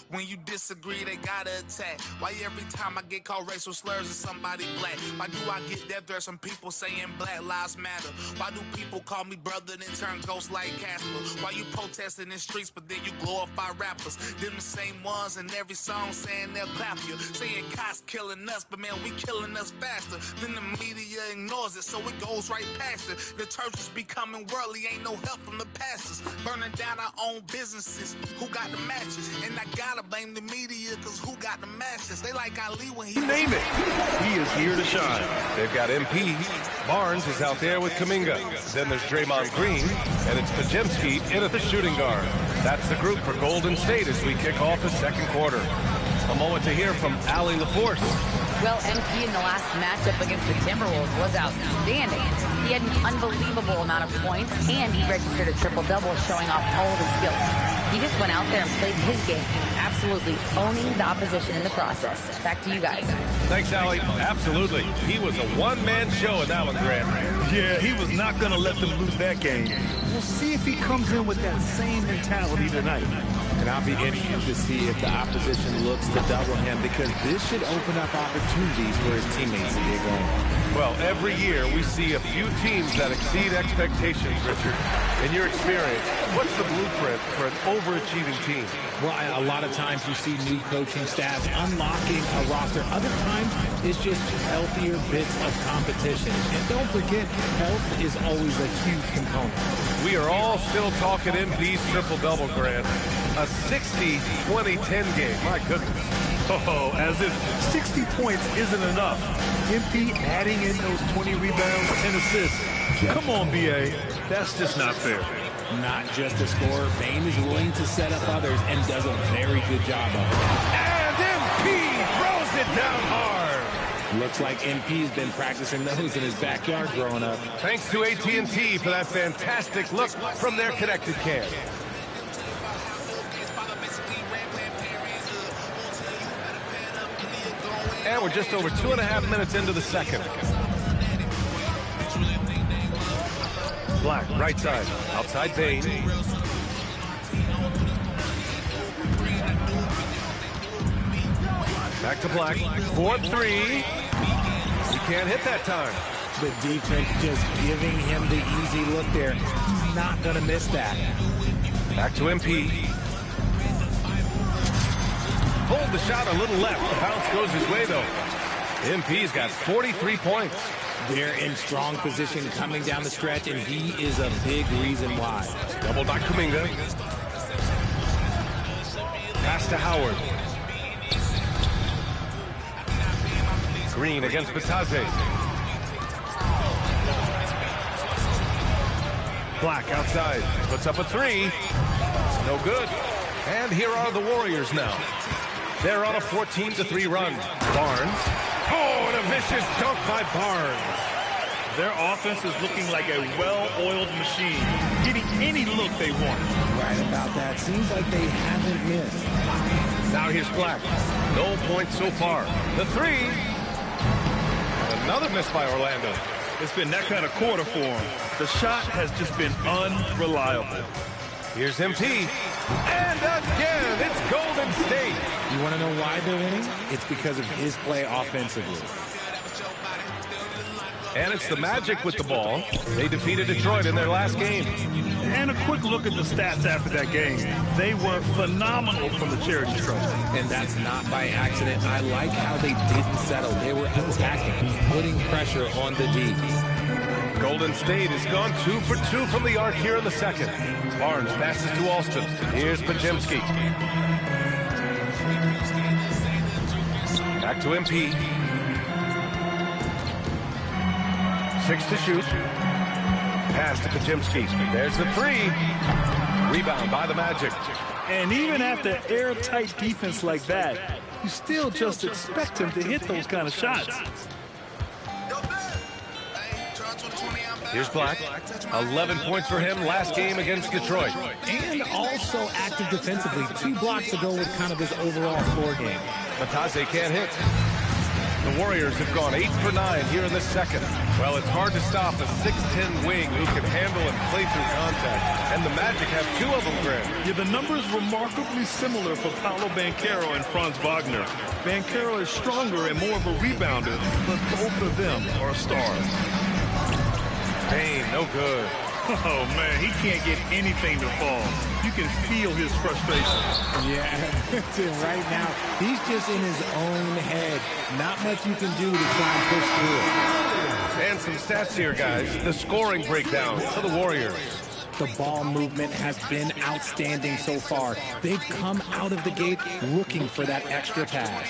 When you disagree, they gotta attack. Why every time I get called racial slurs is somebody black? Why do I get that there's some people saying Black Lives Matter? Why do people call me brother then turn ghost like Casper? Why you protesting in streets but then you glorify rappers? Them the same ones in every song saying they'll clap you. Saying cops killing us, but man, we killing us faster. Then the media ignores it, so it goes right past it. The church is becoming worldly, ain't no help from the pastors. Burning down our own businesses. Who got the matches? And I gotta blame the media, cause who got the matches? They like Ali when he name it. He is here to shine. They've got MP. Barnes is out there with Kuminga. Then there's Draymond Green, and it's Pajemski in at the shooting guard. That's the group for Golden State as we kick off the second quarter. A moment to hear from Allie LaForce. Well, MP in the last matchup against the Timberwolves was outstanding. He had an unbelievable amount of points, and he registered a triple-double, showing off all of his skills. He just went out there and played his game, absolutely owning the opposition in the process. Back to you guys. Thanks, Allie. Absolutely. He was a one-man show in that one, Grant. Yeah, he was not going to let them lose that game. We'll see if he comes in with that same mentality tonight. And I'll be interested to see if the opposition looks to double him, because this should open up opportunities for his teammates to get going. Well, every year we see a few teams that exceed expectations, Richard. In your experience, what's the blueprint for an overachieving team? Well, a lot of times you see new coaching staffs unlocking a roster. Other times it's just healthier bits of competition. And don't forget, health is always a huge component. We are all still talking MP's triple-double, Grant. A 60-20-10 game. My goodness. Oh, as if 60 points isn't enough. MP adding in those 20 rebounds, 10 assists. Come on, BA. That's just not fair. Not just a scorer. Bane is willing to set up others and does a very good job of it. And MP throws it down hard. Looks like MP's been practicing those in his backyard growing up. Thanks to AT&T for that fantastic look from their connected cam. And we're just over 2.5 minutes into the second. Black, right side, outside Bane. Back to Black, 4-3. He can't hit that time. The defense just giving him the easy look there. He's not going to miss that. Back to MP. Hold the shot a little left. The bounce goes his way, though. MP's got 43 points. They're in strong position coming down the stretch, and he is a big reason why. Double by Kuminga. Pass to Howard. Green against Bataze. Black outside. Puts up a three. No good. And here are the Warriors now. They're on a 14-3 run. Barnes. Oh, and a vicious dunk by Barnes. Their offense is looking like a well-oiled machine, getting any look they want. Right about that. Seems like they haven't missed. Now here's Black. No points so far. The three. Another miss by Orlando. It's been that kind of quarter for him. The shot has just been unreliable. Here's MP. And again, it's Golden State. You want to know why they're winning? It's because of his play offensively. And it's the Magic with the ball. They defeated Detroit in their last game. And a quick look at the stats after that game. They were phenomenal from the charity stripe. And that's not by accident. I like how they didn't settle. They were attacking, putting pressure on the D. Golden State has gone 2 for 2 from the arc here in the second. Barnes passes to Alston. Here's Podziemski. Back to MP. 6 to shoot. Pass to Podziemski. There's the three. Rebound by the Magic. And even after airtight defense like that, you still just expect him to hit those kind of shots. Here's Black. 11 points for him last game against Detroit. And also active defensively. 2 blocks to go with kind of his overall floor game. Matase can't hit. The Warriors have gone 8 for 9 here in the second. Well, it's hard to stop a 6'10 wing who can handle and play through contact. And the Magic have 2 of them, Grant. Yeah, the numbers remarkably similar for Paolo Banchero and Franz Wagner. Banchero is stronger and more of a rebounder, but both of them are stars. Bane, no good. Oh, man, he can't get anything to fall. You can feel his frustration. Yeah, right now, he's just in his own head. Not much you can do to try and push through it. And some stats here, guys. The scoring breakdown for the Warriors. The ball movement has been outstanding so far. They've come out of the gate looking for that extra pass.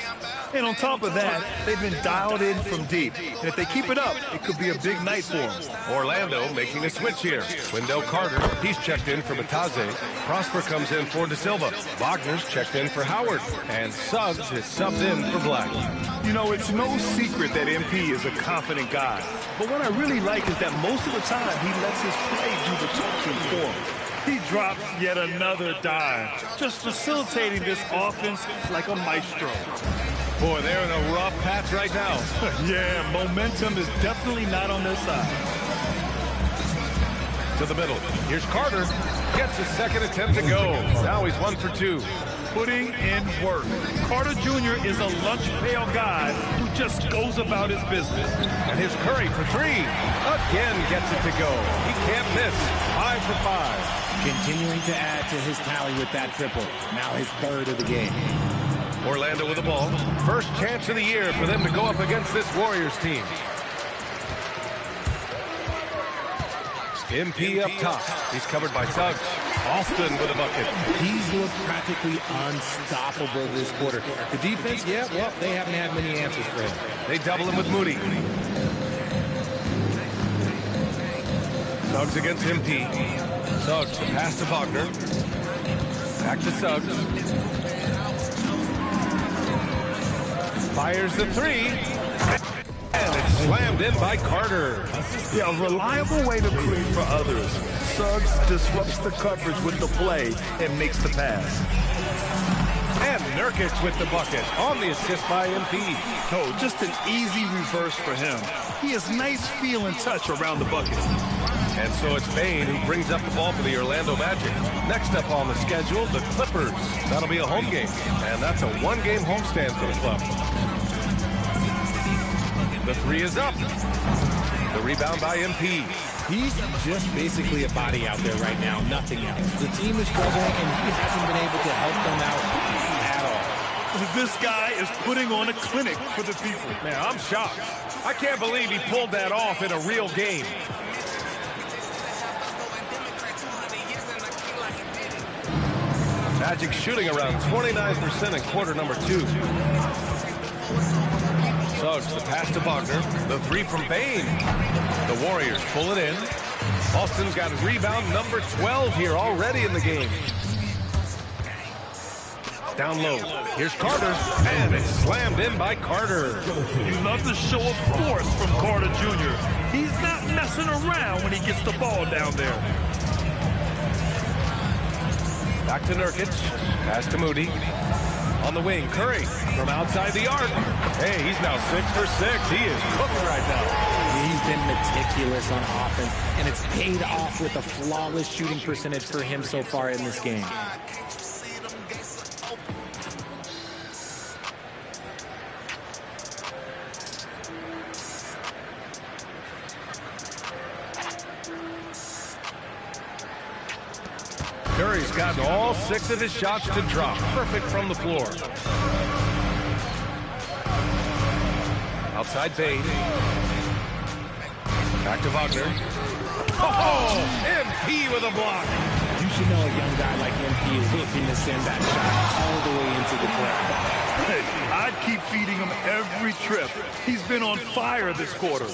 And on top of that, they've been dialed in from deep. And if they keep it up, it could be a big night for them. Orlando making a switch here. Wendell Carter, he's checked in for Matase. Prosper comes in for De Silva. Wagner's checked in for Howard. And Suggs is subbed in for Black. You know, it's no secret that MP is a confident guy. But what I really like is that most of the time he lets his play do the talking for him. He drops yet another dive, just facilitating this offense like a maestro. Boy, they're in a rough patch right now. Yeah, momentum is definitely not on their side. To the middle. Here's Carter. Gets his second attempt to go. Now he's 1 for 2. Putting in work. Carter Jr. is a lunch pail guy who just goes about his business. And here's Curry for 3. Again gets it to go. He can't miss. 5 for 5. Continuing to add to his tally with that triple. Now his third of the game. Orlando with the ball. First chance of the year for them to go up against this Warriors team. MP up top. He's covered by Suggs. Alston with a bucket. He's looked practically unstoppable this quarter. The defense, yeah, well, they haven't had many answers for him. They double him with Moody. Suggs against MP. Suggs, the pass to Wagner. Back to Suggs. Fires the 3. And it's slammed in by Carter. Yeah, a reliable way to create for others. Suggs disrupts the coverage with the play and makes the pass. And Nurkic with the bucket on the assist by MP. Oh, just an easy reverse for him. He has nice feel and touch around the bucket. And so it's Bane who brings up the ball for the Orlando Magic. Next up on the schedule, the Clippers. That'll be a home game. And that's a 1-game homestand for the club. The 3 is up. The rebound by MP. He's just basically a body out there right now, nothing else. The team is struggling, and he hasn't been able to help them out at all. This guy is putting on a clinic for the people. Man, I'm shocked. I can't believe he pulled that off in a real game. Magic shooting around 29% in quarter number 2. Suggs, the pass to Wagner. The 3 from Bane. The Warriors pull it in. Alston's got rebound number 12 here already in the game. Down low. Here's Carter. And it's slammed in by Carter. You love the show of force from Carter Jr. He's not messing around when he gets the ball down there. Back to Nurkic. Pass to Moody. On the wing, Curry from outside the arc. Hey, he's now 6 for 6. He is cooking right now. He's been meticulous on offense, and it's paid off with a flawless shooting percentage for him so far in this game. Curry's gotten all 6 of his shots to drop. Perfect from the floor. Outside Bane. Back to Wagner. Oh, MP with a block. You should know a young guy like MP is looking to send that shot all the way into the crowd. Hey, I'd keep feeding him every trip. He's been on fire this quarter.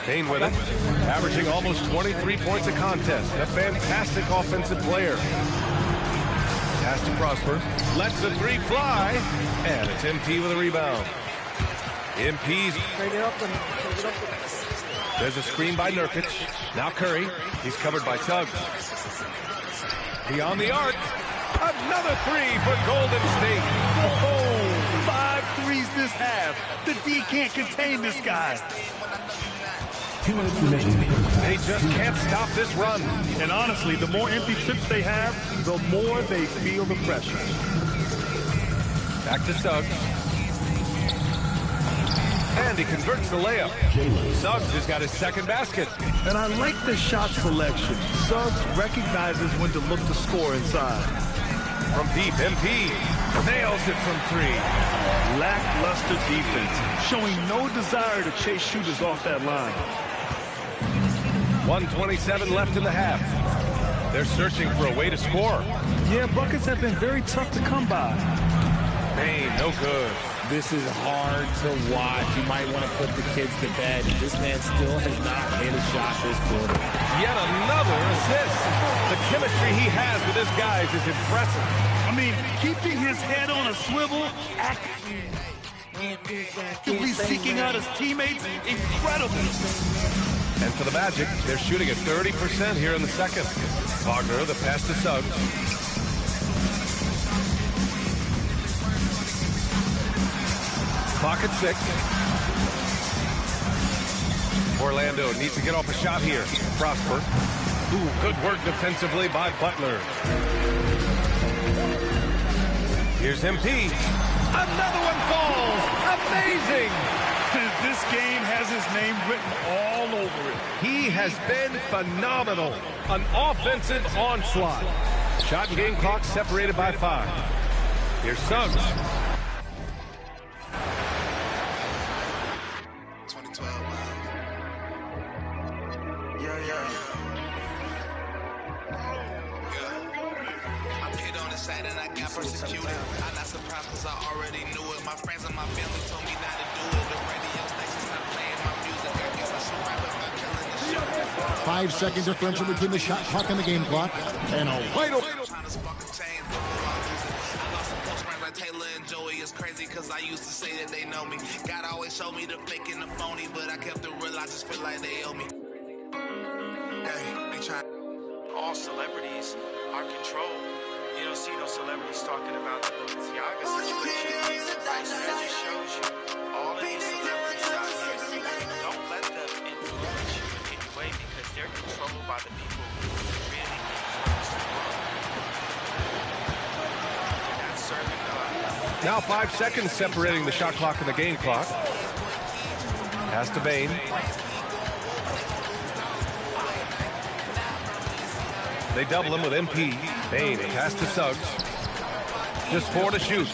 Payne with it, averaging almost 23 points a contest. A fantastic offensive player. Pass to Prosper, lets the three fly, and it's MP with a rebound. MP's. There's a screen by Nurkic. Now Curry. He's covered by Suggs. Beyond the arc. Another three for Golden State. Oh, 5 threes this half. The D can't contain this guy. 2 minutes remaining. They just can't stop this run. And honestly, the more empty trips they have, the more they feel the pressure. Back to Suggs. And he converts the layup. Suggs has got his second basket. And I like the shot selection. Suggs recognizes when to look to score inside. From deep, MP nails it from three. Lackluster defense, showing no desire to chase shooters off that line. 1:27 left in the half. They're searching for a way to score. Yeah, buckets have been very tough to come by. Payne, no good. This is hard to watch. You might want to put the kids to bed. This man still has not hit a shot this quarter. Yet another assist. The chemistry he has with his guys is impressive. I mean, keeping his head on a swivel, actively seeking out his teammates, incredible. And for the Magic, they're shooting at 30% here in the second. Wagner, the pass to Suggs. Clock at 6. Orlando needs to get off a shot here. Prosper. Ooh, good work defensively by Butler. Here's MP. Another one falls. Amazing. This game has his name written all over it. He has been phenomenal. An offensive onslaught. Shot and game clock separated by 5. Here's Suggs. 2012, I'm hit on the side and I got persecuted. I'm not surprised because I already knew it. My friends and my family told me not to do it. The radio station stopped playing my music. I guess I should rap about killing the shit. 5-second differential between the shot clock and the game clock. And a wide open. Trying to spark a change before I lose it. I lost some close friends like Taylor and Joey. It's crazy because I used to say that they know me. God always showed me the fake and the phony, but I kept it real. I just feel like they owe me. Hey, they try. All celebrities are controlled. You don't see no celebrities talking about the Balenciaga situation. Right? So that just shows you all of these celebrities out here. Don't let them influence you in any way because they're controlled by the people who really influence the world. They're not serving God. Now 5 seconds separating the shot clock and the game clock. Pass to Bane. They double him with MP. Bane, pass to Suggs. Just 4 to shoot.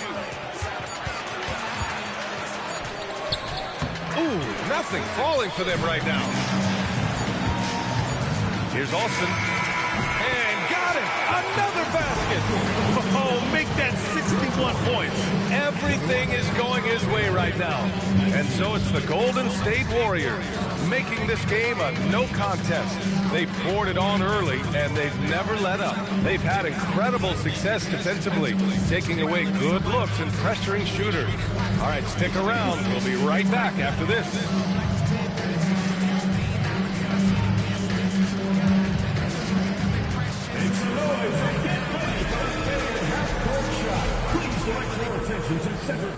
Ooh, nothing falling for them right now. Here's Alston. And got it! Another basket! Oh, make that 61 points. Everything is going his way right now. And so it's the Golden State Warriors making this game a no contest. They poured it on early, and they've never let up. They've had incredible success defensively, taking away good looks and pressuring shooters. All right, stick around. We'll be right back after this. It's noise and get ready for the half-court shot. Please direct your attention to center.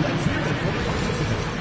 Let's hear it for the participants.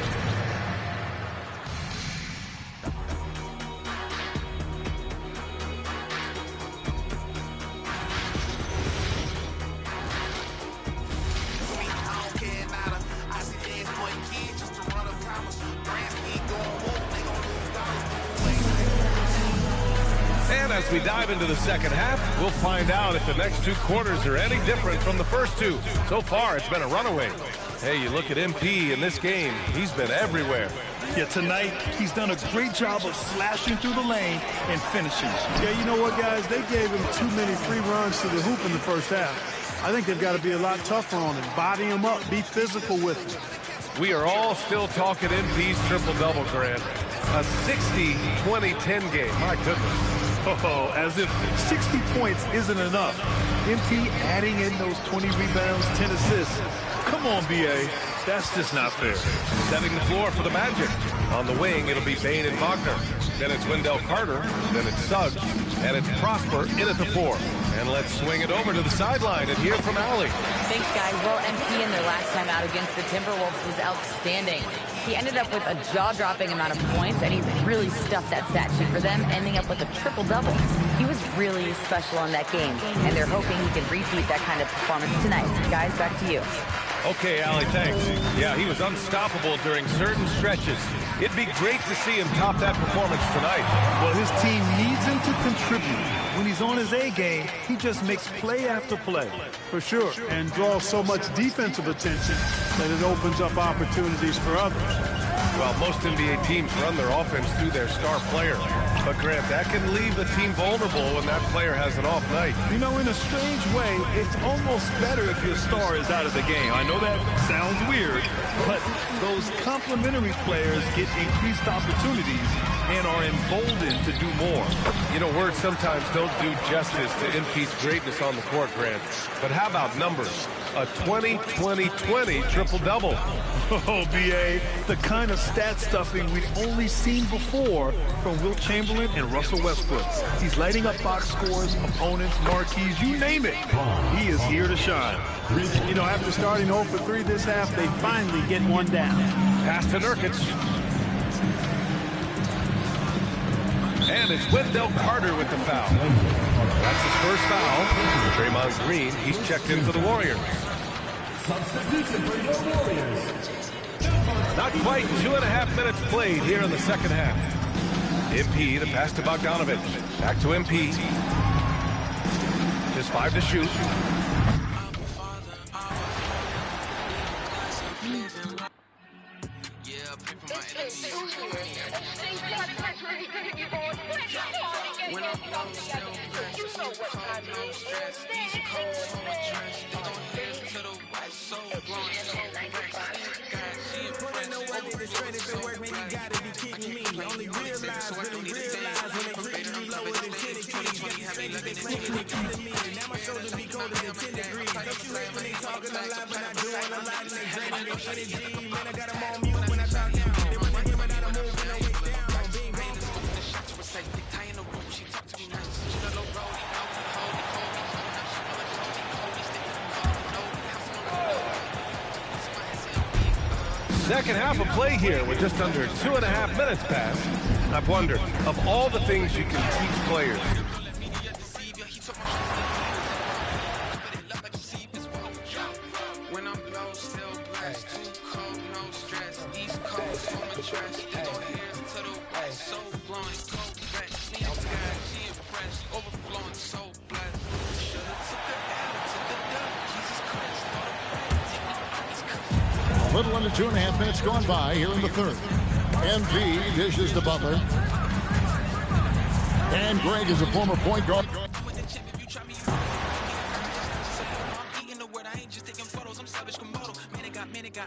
As we dive into the second half, we'll find out if the next two quarters are any different from the first two. So far, it's been a runaway. Hey, you look at MP in this game, he's been everywhere. Yeah, tonight, he's done a great job of slashing through the lane and finishing. Yeah, you know what, guys? They gave him too many free runs to the hoop in the first half. I think they've got to be a lot tougher on him, body him up, be physical with him. We are all still talking MP's triple-double, Grant. A 60-20-10 game. My goodness. Oh, as if 60 points isn't enough. MP adding in those 20 rebounds, 10 assists. Come on, B.A. That's just not fair. Setting the floor for the Magic. On the wing, it'll be Bane and Wagner. Then it's Wendell Carter. Then it's Suggs. And it's Prosper in at the 4. And let's swing it over to the sideline and hear from Allie. Thanks, guys. Well, MP in their last time out against the Timberwolves was outstanding. He ended up with a jaw-dropping amount of points, and he really stuffed that stat sheet for them, ending up with a triple-double. He was really special in that game, and they're hoping he can repeat that kind of performance tonight. Guys, back to you. Okay, Allie, thanks. Yeah, he was unstoppable during certain stretches. It'd be great to see him top that performance tonight. Well, his team needs him to contribute. When he's on his A game, he just makes play after play. For sure, and draws so much defensive attention that it opens up opportunities for others. Well, most NBA teams run their offense through their star player. But, Grant, that can leave the team vulnerable when that player has an off night. You know, in a strange way, it's almost better if your star is out of the game. I know that sounds weird, but those complementary players get increased opportunities and are emboldened to do more. You know, words sometimes don't do justice to MP's greatness on the court, Grant. But how about numbers? A 20-20-20 triple-double. Oh, B.A., the kind of stat stuffing we've only seen before from Wilt Chamberlain and Russell Westbrook. He's lighting up box scores, opponents, marquees, you name it. He is here to shine. You know, after starting 0 for 3 this half, they finally get one down. Pass to Nurkic. And it's Wendell Carter with the foul. That's his first foul. Draymond Green, he's checked in for the Warriors. Substitution for your Warriors. Not quite 2.5 minutes played here in the second half. MP, the pass to Bogdanovich. Back to MP. Just 5 to shoot. When I'm low, still blessed. You know what time it is. Stress, East Coast, on the dress. Throwing hands to the right, so blowing so Put in the work, it's straight if it work, man, you gotta be kidding me. Only realize when they treat you lower than 10 keys. They claiming they killing me. Now my shoulders be colder than 10 degrees. Don't you hate when they talking a lot, but not doing a lot, and they draining their energy. Man, I got them on mute when I talk down. They want to hear me, now I'm moving, no waist down. Being gone. Second half of play here with just under 2.5 minutes passed. I've wondered, of all the things you can teach players, when I'm low, still blessed. Too cold, no stress. East Coast, on the dress. Throw hands to the right, so blowing cold breath. Sneeze guy, she impressed. Overflowing, so blessed. Should've took her out to the dub. Jesus Christ, A little under 2.5 minutes gone by here in the third. MP dishes to Butler. And Greg is a former point guard.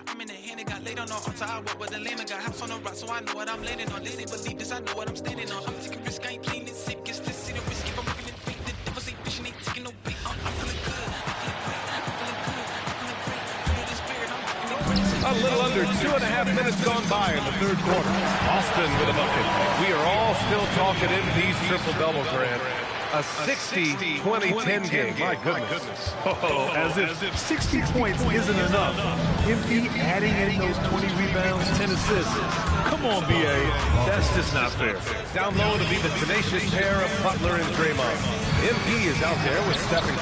I'm in the hand, it got laid on the altar. I walk with the lane, I got house on the rock, so I know what I'm landing on. They didn't believe this, I know what I'm standing on. I'm taking risk, I ain't playing it safe. Guess this see the risk if I'm looking at fake. The devils ain't fishing, ain't taking no bait. I'm feeling good, I'm feeling great, I'm feeling good, I'm feeling great. Feel the spirit, I'm feeling great. a little under 2.5 minutes gone by in the third quarter. Austin with a bucket. We are all still talking MP's triple-double, Grant. A 60-20-10 game. My goodness. Oh, as if 60 points isn't enough. MP adding in those 20 rebounds, 10 assists. Come on, B.A. That's just not fair. Down low to be the tenacious pair of Butler and Draymond. MP is out there with Stephen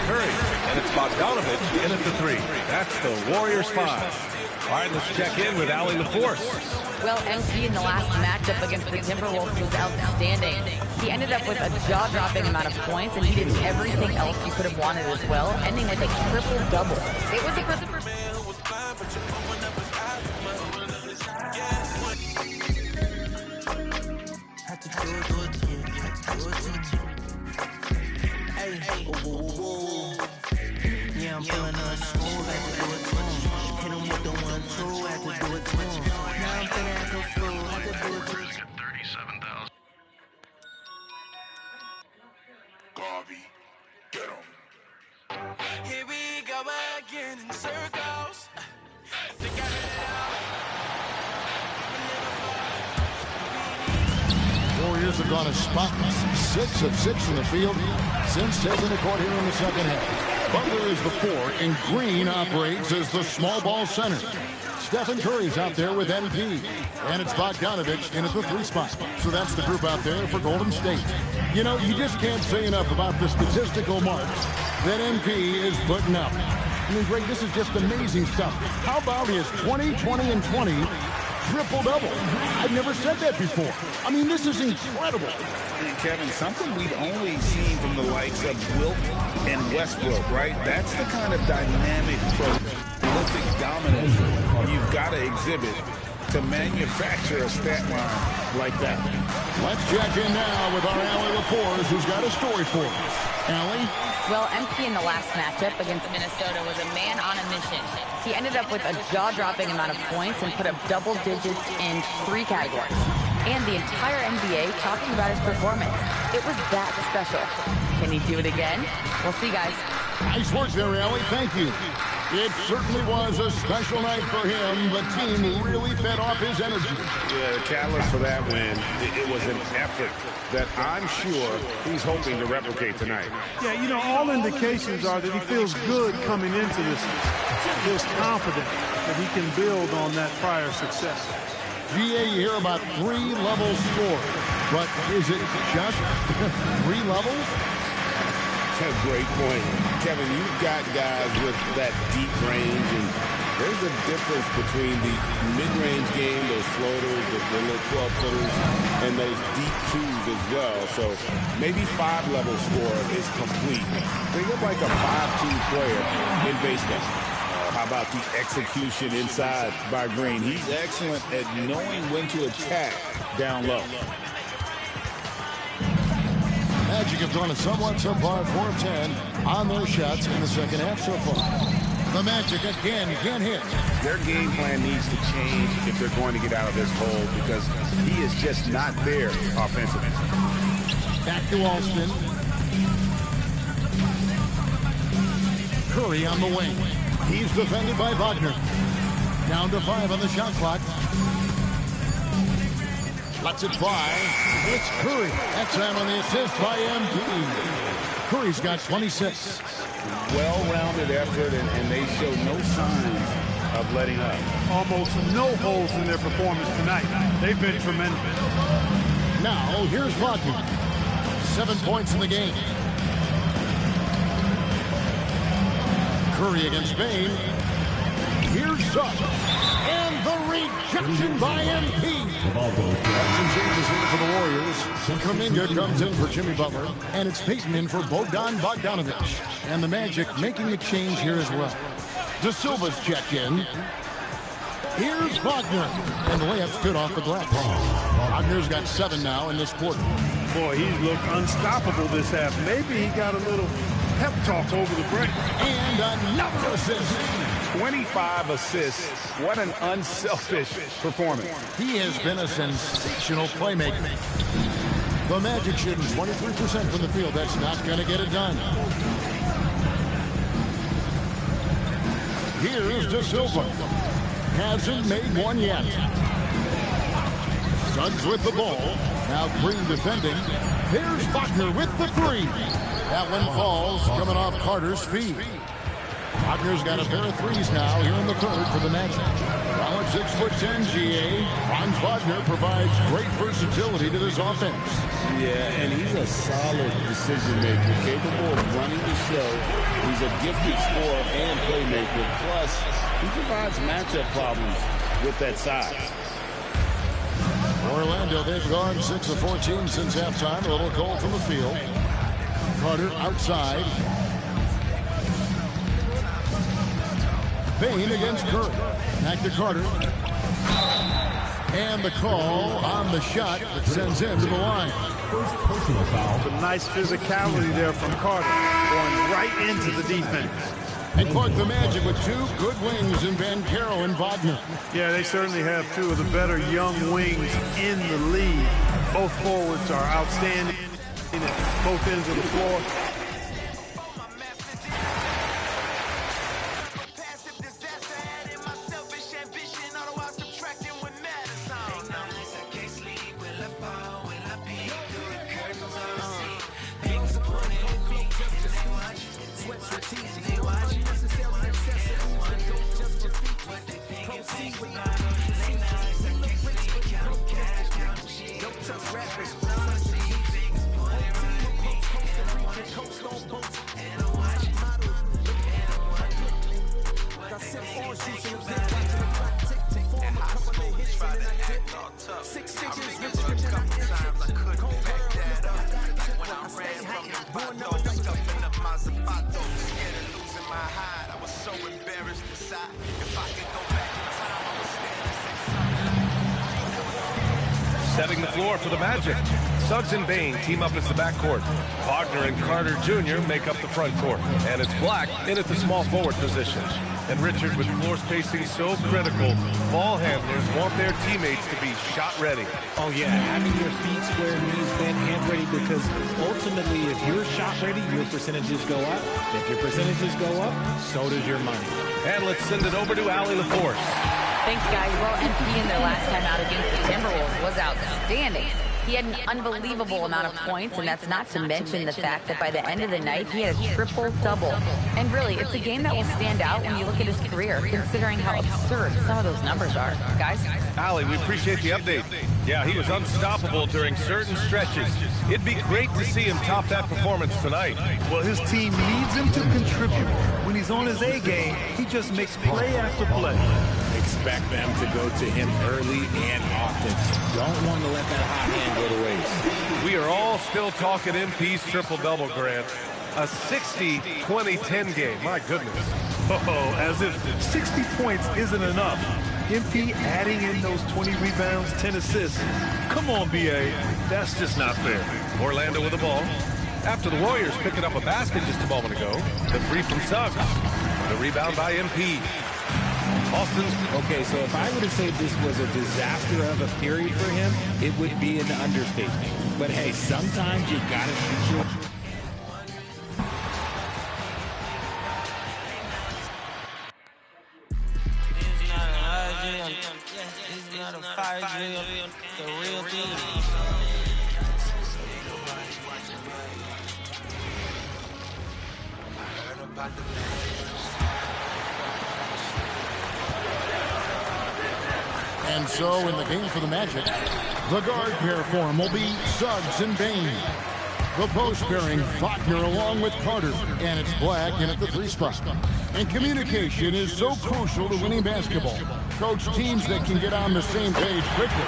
Curry. And it's Bogdanovich in at the 3. That's the Warriors 5. All right, let's check in with Allie LaForce. Well, MP in the last matchup against the Timberwolves was outstanding. He ended up with a jaw-dropping amount of points, and he did everything else you could have wanted as well, ending with a triple-double. It was a Had to do it, yeah, had to do it. Hey, yeah, I'm feeling unsmooth, had to do it to him. Hit him with the 1-2, had to do it to him. Now I'm feeling like a fool, had to do it to him. 37,000. Garvey, get him. Here we go again in circles. I think I heard it all. Warriors have gone a spotless 6 of 6 in the field since taking the court here in the second half. Butler is the 4, and Green operates as the small ball center. Stephen Curry's out there with MP, and it's Bogdanovich in at the 3 spot. So that's the group out there for Golden State. You know, you just can't say enough about the statistical marks that MP is putting up. I mean, Greg, this is just amazing stuff. How about his 20, 20, and 20 triple-double? I've never said that before. I mean, this is incredible. And Kevin, something we've only seen from the likes of Wilt and Westbrook, right? That's the kind of dynamic, prolific dominance you've got to exhibit to manufacture a stat line like that. Let's check in now with our Allie LaForce, who's got a story for us. Allie? Well, MP in the last matchup against Minnesota was a man on a mission. He ended up with a jaw-dropping amount of points and put up double digits in 3 categories. And the entire NBA talking about his performance. It was that special. Can he do it again? We'll see, guys. Nice work there, Allie. Thank you. It certainly was a special night for him. The team really fed off his energy. Yeah, the catalyst for that win, it was an effort that I'm sure he's hoping to replicate tonight. Yeah, you know, all indications are that he feels good coming into this. He feels confident that he can build on that prior success. GA, you hear about 3-level score, but is it just 3 levels? That's a great point. Kevin, you've got guys with that deep range, and there's a difference between the mid-range game, those floaters, the little 12-footers, and those deep 2s as well. So maybe 5-level score is complete. Think of like a 5-2 player in baseball. How about the execution inside by Green? He's excellent at knowing when to attack down low. Magic have gone a somewhat subpar 4 of 10 on their shots in the second half so far. The Magic again can't hit. Their game plan needs to change if they're going to get out of this hole because he is just not there offensively. Back to Alston. Curry on the wing. He's defended by Wagner. Down to 5 on the shot clock. Lets it fly. It's Curry. That time on the assist by MP. Curry's got 26. Well-rounded effort, and they show no signs of letting up. Almost no holes in their performance tonight. They've been tremendous. Now, here's Wagner. 7 points in the game. Curry against Bain. Here's Suggs. And the rejection by MP. Some changes in for the Warriors. Kuminga comes in for Jimmy Butler. And it's Peyton in for Bogdanovich. And the Magic making a change here as well. De Silva's checked in. Here's Wagner. And the layup's good off the glass. Wagner's got 7 now in this quarter. Boy, he's looked unstoppable this half. Maybe he got a little pep talk over the break. And another assist. 25 assists. What an unselfish performance. He has been a sensational playmaker. The Magic shooting 23% from the field. That's not going to get it done. Here's De Silva. Hasn't made one yet. Suggs with the ball. Now Green defending. There's Wagner with the 3. That one falls, coming off Carter's feet. Wagner's got a pair of 3s now here in the third for the Magic. Well, at 6'10", GA, Franz Wagner provides great versatility to this offense. Yeah, and he's a solid decision maker, capable of running the show. He's a gifted scorer and playmaker. Plus, he provides matchup problems with that size. Orlando, they've gone 6 of 14 since halftime. A little cold from the field. Carter outside. Bain against Curry. Back to Carter. And the call on the shot that sends him to the line. First personal foul. Some nice physicality there from Carter, going right into the defense. And Clark, the Magic with two good wings in Banchero and Wagner. Yeah, they certainly have two of the better young wings in the league. Both forwards are outstanding at both ends of the floor. Setting the floor for the Magic. Suggs and Bain team up as the backcourt. Wagner and Carter Jr. make up the front court. And it's Black in at the small forward position. And Richard, with floor spacing so critical, ball handlers want their teammates to be shot ready. Oh, yeah, having your feet square, knees bent, hands ready, because ultimately, if you're shot ready, your percentages go up. If your percentages go up, so does your money. And let's send it over to Allie LaForce. Thanks, guys. Well, MP in their last time out against the Timberwolves was outstanding. He had an unbelievable amount of points, and that's not to mention the fact that by the end of the night, he had a triple-double. And really, it's a game that will stand out when you look at his career, considering how absurd some of those numbers are. Guys? Allie, we appreciate the update. Yeah, he was unstoppable during certain stretches. It'd be great to see him top that performance tonight. Well, his team needs him to contribute. When he's on his A game, he just makes play after play. Expect them to go to him early and often. Don't want to let that hot hand go to waste. We are all still talking MP's triple-double, Grant. A 60-20-10 game. My goodness. Oh, as if 60 points isn't enough. MP adding in those 20 rebounds, 10 assists. Come on, BA. That's just not fair. Orlando with the ball. After the Warriors picking up a basket just a moment ago. The three from Suggs. The rebound by MP. Austin's. Okay, so if I were to say this was a disaster of a period for him, it would be an understatement. But hey, sometimes you gotta shoot your... It's not a fire drill, the real thing. And so in the game for the Magic, the guard pair form will be Suggs and Bain. The post pairing, Wagner along with Carter. And it's Black in at the three spot. And communication is so crucial to winning basketball. Coach, teams that can get on the same page quickly,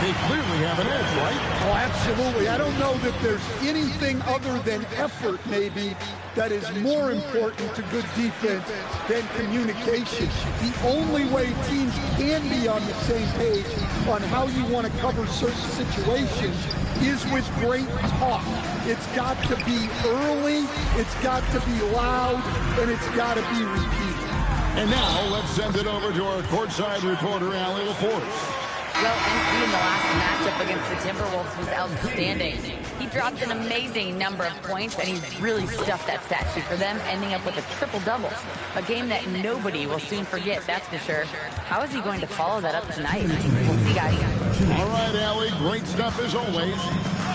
they clearly have an edge, right? Oh, absolutely. I don't know that there's anything other than effort, maybe, that is more important to good defense than communication. The only way teams can be on the same page on how you want to cover certain situations is with great talk. It's got to be early, it's got to be loud, and it's got to be repeated. And now let's send it over to our courtside reporter, Allie LaForce. Well, MP in the last matchup against the Timberwolves was outstanding. He dropped an amazing number of points, and he really stuffed that stat sheet for them, ending up with a triple-double. A game that nobody will soon forget, that's for sure. How is he going to follow that up tonight? We'll see, guys. All right, Allie, great stuff as always.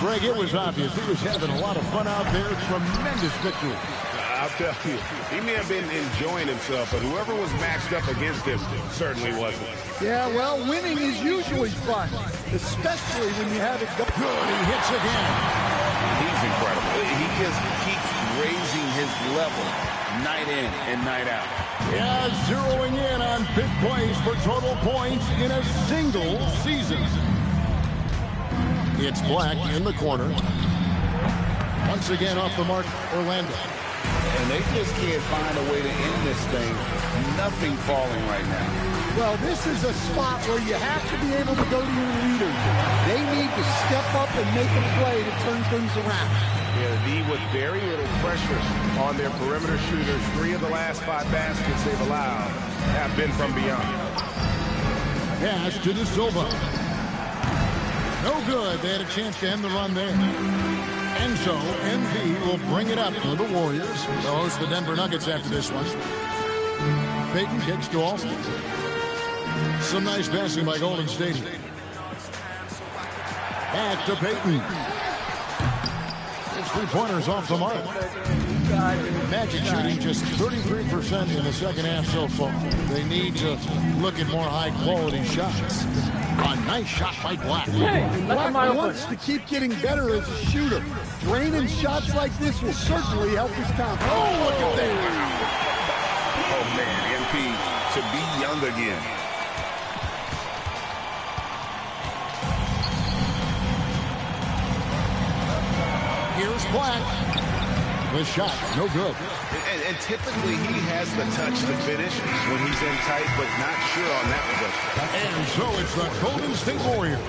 Greg, it was obvious he was having a lot of fun out there. Tremendous victory. I'll tell you, he may have been enjoying himself, but whoever was matched up against him certainly wasn't. Yeah, well, winning is usually fun, especially when you have it go. Good, he hits again. He's incredible. He just keeps raising his level night in and night out. Yeah, zeroing in on big plays for total points in a single season. It's Black in the corner. Once again off the mark, Orlando. And they just can't find a way to end this thing. Nothing falling right now. Well, this is a spot where you have to be able to go to your leaders. They need to step up and make a play to turn things around. Yeah, the D with very little pressure on their perimeter shooters. 3 of the last 5 baskets they've allowed have been from beyond. Pass to De Silva. No good. They had a chance to end the run there. And so, MV will bring it up for the Warriors. They'll host the Denver Nuggets after this one. Payton kicks to Alston. Some nice passing by Golden State. Back to Payton. His 3-pointers off the mark. Magic shooting just 33% in the second half so far. They need to look at more high-quality shots. A nice shot by Black. Black wants to keep getting better as a shooter. Draining shots like this will certainly help his confidence. Oh, look at that. Oh, man, MP to be young again. Here's Black. The shot, no good. And typically he has the touch to finish when he's in tight, but not sure on that possession. And so it's the Golden State Warriors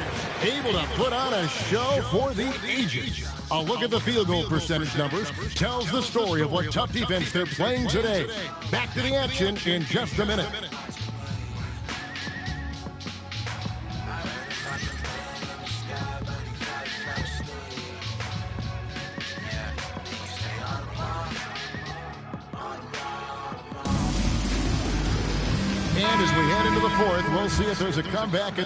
able to put on a show for the ages. A look at the field goal percentage numbers tells the story of what tough defense they're playing today. Back to the action in just a minute. And as we head into the fourth, we'll see if there's a comeback.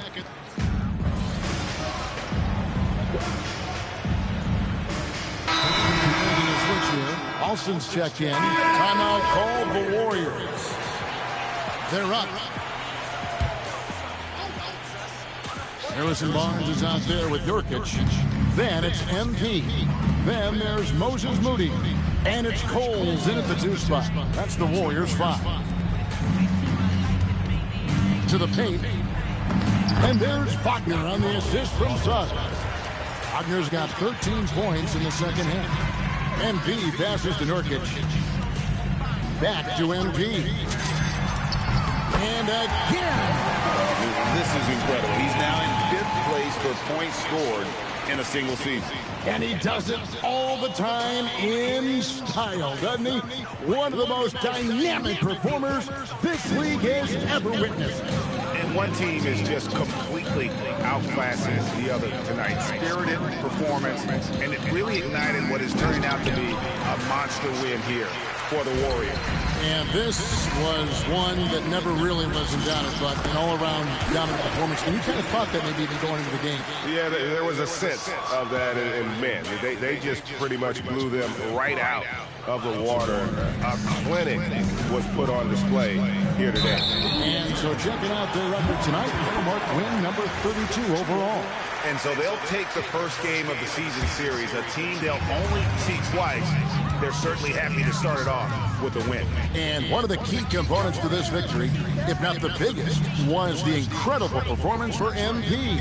Alston's checked in. Timeout called the Warriors. They're up. Harrison Barnes is out there with Nurkic. Then it's MP. Then there's Moses Moody. And it's Coles in at the 2 spot. That's the Warriors 5. To the paint. And there's Wagner on the assist from Suggs. Wagner's got 13 points in the second half. MP passes to Nurkic. Back to MP. And again. This is incredible. He's now in 5th place for points scored in a single season. And he does it all the time in style, doesn't he? One of the most dynamic performers this league has ever witnessed. And one team is just completely outclassing the other tonight. Spirited performance, and it really ignited what is turning out to be a monster win here for the Warriors. And this was one that never really was in doubt, but an all-around dominant performance. And you kind of thought that maybe even going into the game. Yeah, there was a sense of that, and man, they just pretty much blew them right out of the water. A clinic was put on display here today. And so checking out their record tonight, mark win number 32 overall. And so they'll take the first game of the season series, a team they'll only see twice. They're certainly happy to start it off with a win. And one of the key components to this victory, if not the biggest, was the incredible performance for MP.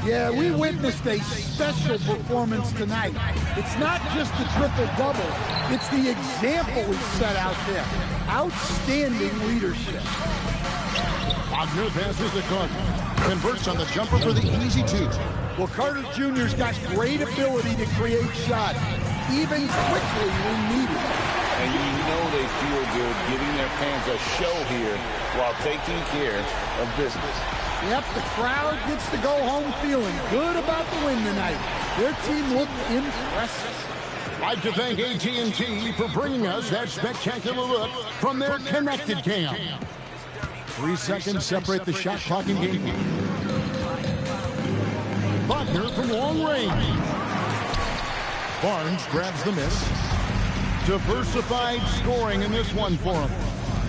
Yeah, we witnessed a special performance tonight. It's not just the triple-double. It's the example he set out there. Outstanding leadership. Wagner passes to Carter. Converts on the jumper for the easy 2. Well, Carter Jr.'s got great ability to create shots, even quickly when needed. And you know they feel good giving their fans a show here while taking care of business. Yep, the crowd gets to go home feeling good about the win tonight. Their team looked impressive. I'd like to thank AT&T for bringing us that spectacular look from their connected cam. 3 seconds separate the shot clock and game. Wagner from long range. Barnes grabs the miss. Diversified scoring in this one for him.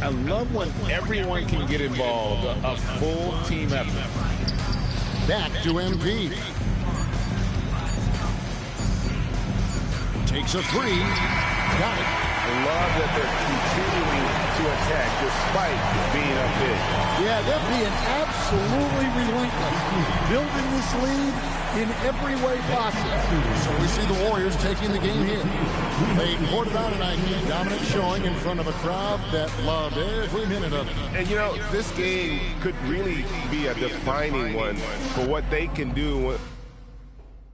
I love when everyone can get involved, a full team effort. Back to MP. Takes a 3. Got it. I love that they're continuing to attack despite despite being up big. Yeah, they're being absolutely relentless, building this lead in every way possible. So we see the Warriors taking the game here. They poured it out tonight, dominant showing in front of a crowd that loved every minute of it. And, you know, this game could really be a defining one for what they can do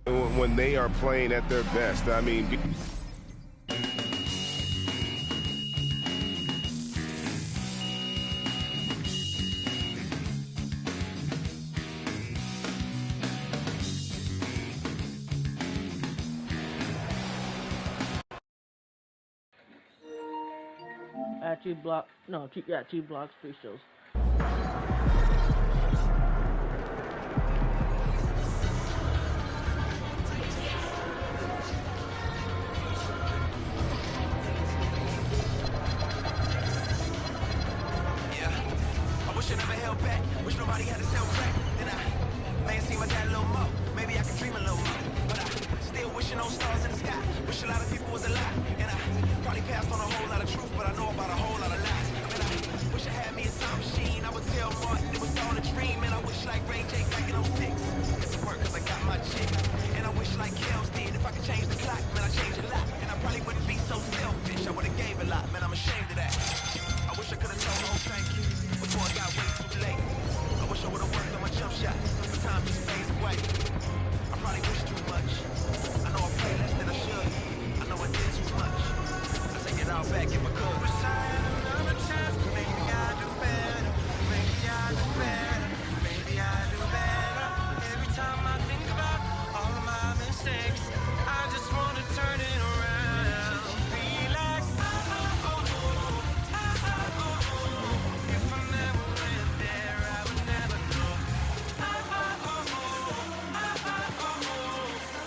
when they are playing at their best. I mean... Two blocks, 3 shows. I wish I never held back. Wish nobody had to sell crack. Then I may have seen my dad a little more. Maybe I could dream a little more. But I still wishing on stars in the sky. Wish a lot of people was alive. And I probably passed on a whole lot of truth, but I know about a whole lot of lies. And I wish I had me a time machine. I would tell Martin it was all a dream. And I wish like Ray J back in 06. It's to work cause I got my chick. And I wish like Kels did. If I could change the clock, man, I changed a lot. And I probably wouldn't be so selfish. I would've gave a lot, man, I'm ashamed of that. I wish I could've told her thank you before it got way too late. I wish I would've worked on my jump shot, but time just fades away. I probably wish too much. I know I played less than I should. I know I did too much. I take it all back if I could. Wish I had another chance. Maybe I'd do better. Maybe I'd do better. Maybe I'd do better. Every time I think about all of my mistakes, I just wanna turn it around. Relax. If I never went there, I would never know.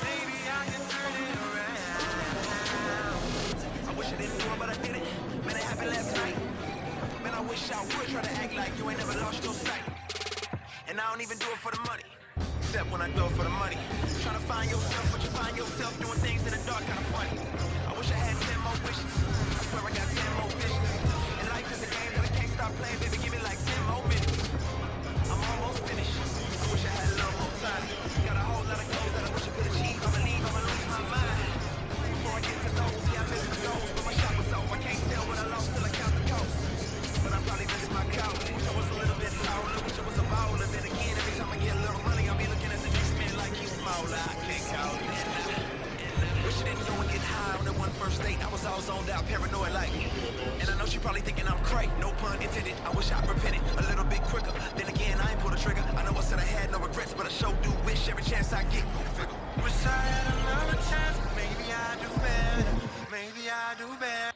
Maybe I can turn it around. I wish I didn't do it, but I did it. Man, it happened last night. Man, I wish I would try to act like you ain't never lost your sight. And I don't even do it for the money, except when I do it for the money. Trying to find yourself, but you find yourself doing things in the dark, kinda funny. I wish I had 10 more wishes. I swear I got 10 more visions. And life is a game that I can't stop playing, baby, give me like 10 more minutes. I'm almost finished. I wish I had a little more time. Got a whole lot of goals that I wish I could achieve. I believe I'ma lose my mind. Before I get to those, yeah, I missed the goals, but my shot was off. I can't tell what I lost till I count the cost. But I probably missed my couch. Wish I was a little bit taller. Wish I was a baller. Then again, every time I get a little money, I'll be looking at the next man like he's smaller. I can't call it. Wish I didn't go and get high on that one first date. I was all zoned out, paranoid like. And I know she probably thinking I'm crazy. No pun intended. I wish I repented a little bit quicker. Then again, I ain't pulled a trigger. I know I said I had no regrets, but I sure do wish every chance I get. Wish I had another chance. Maybe I do better. Maybe I do better.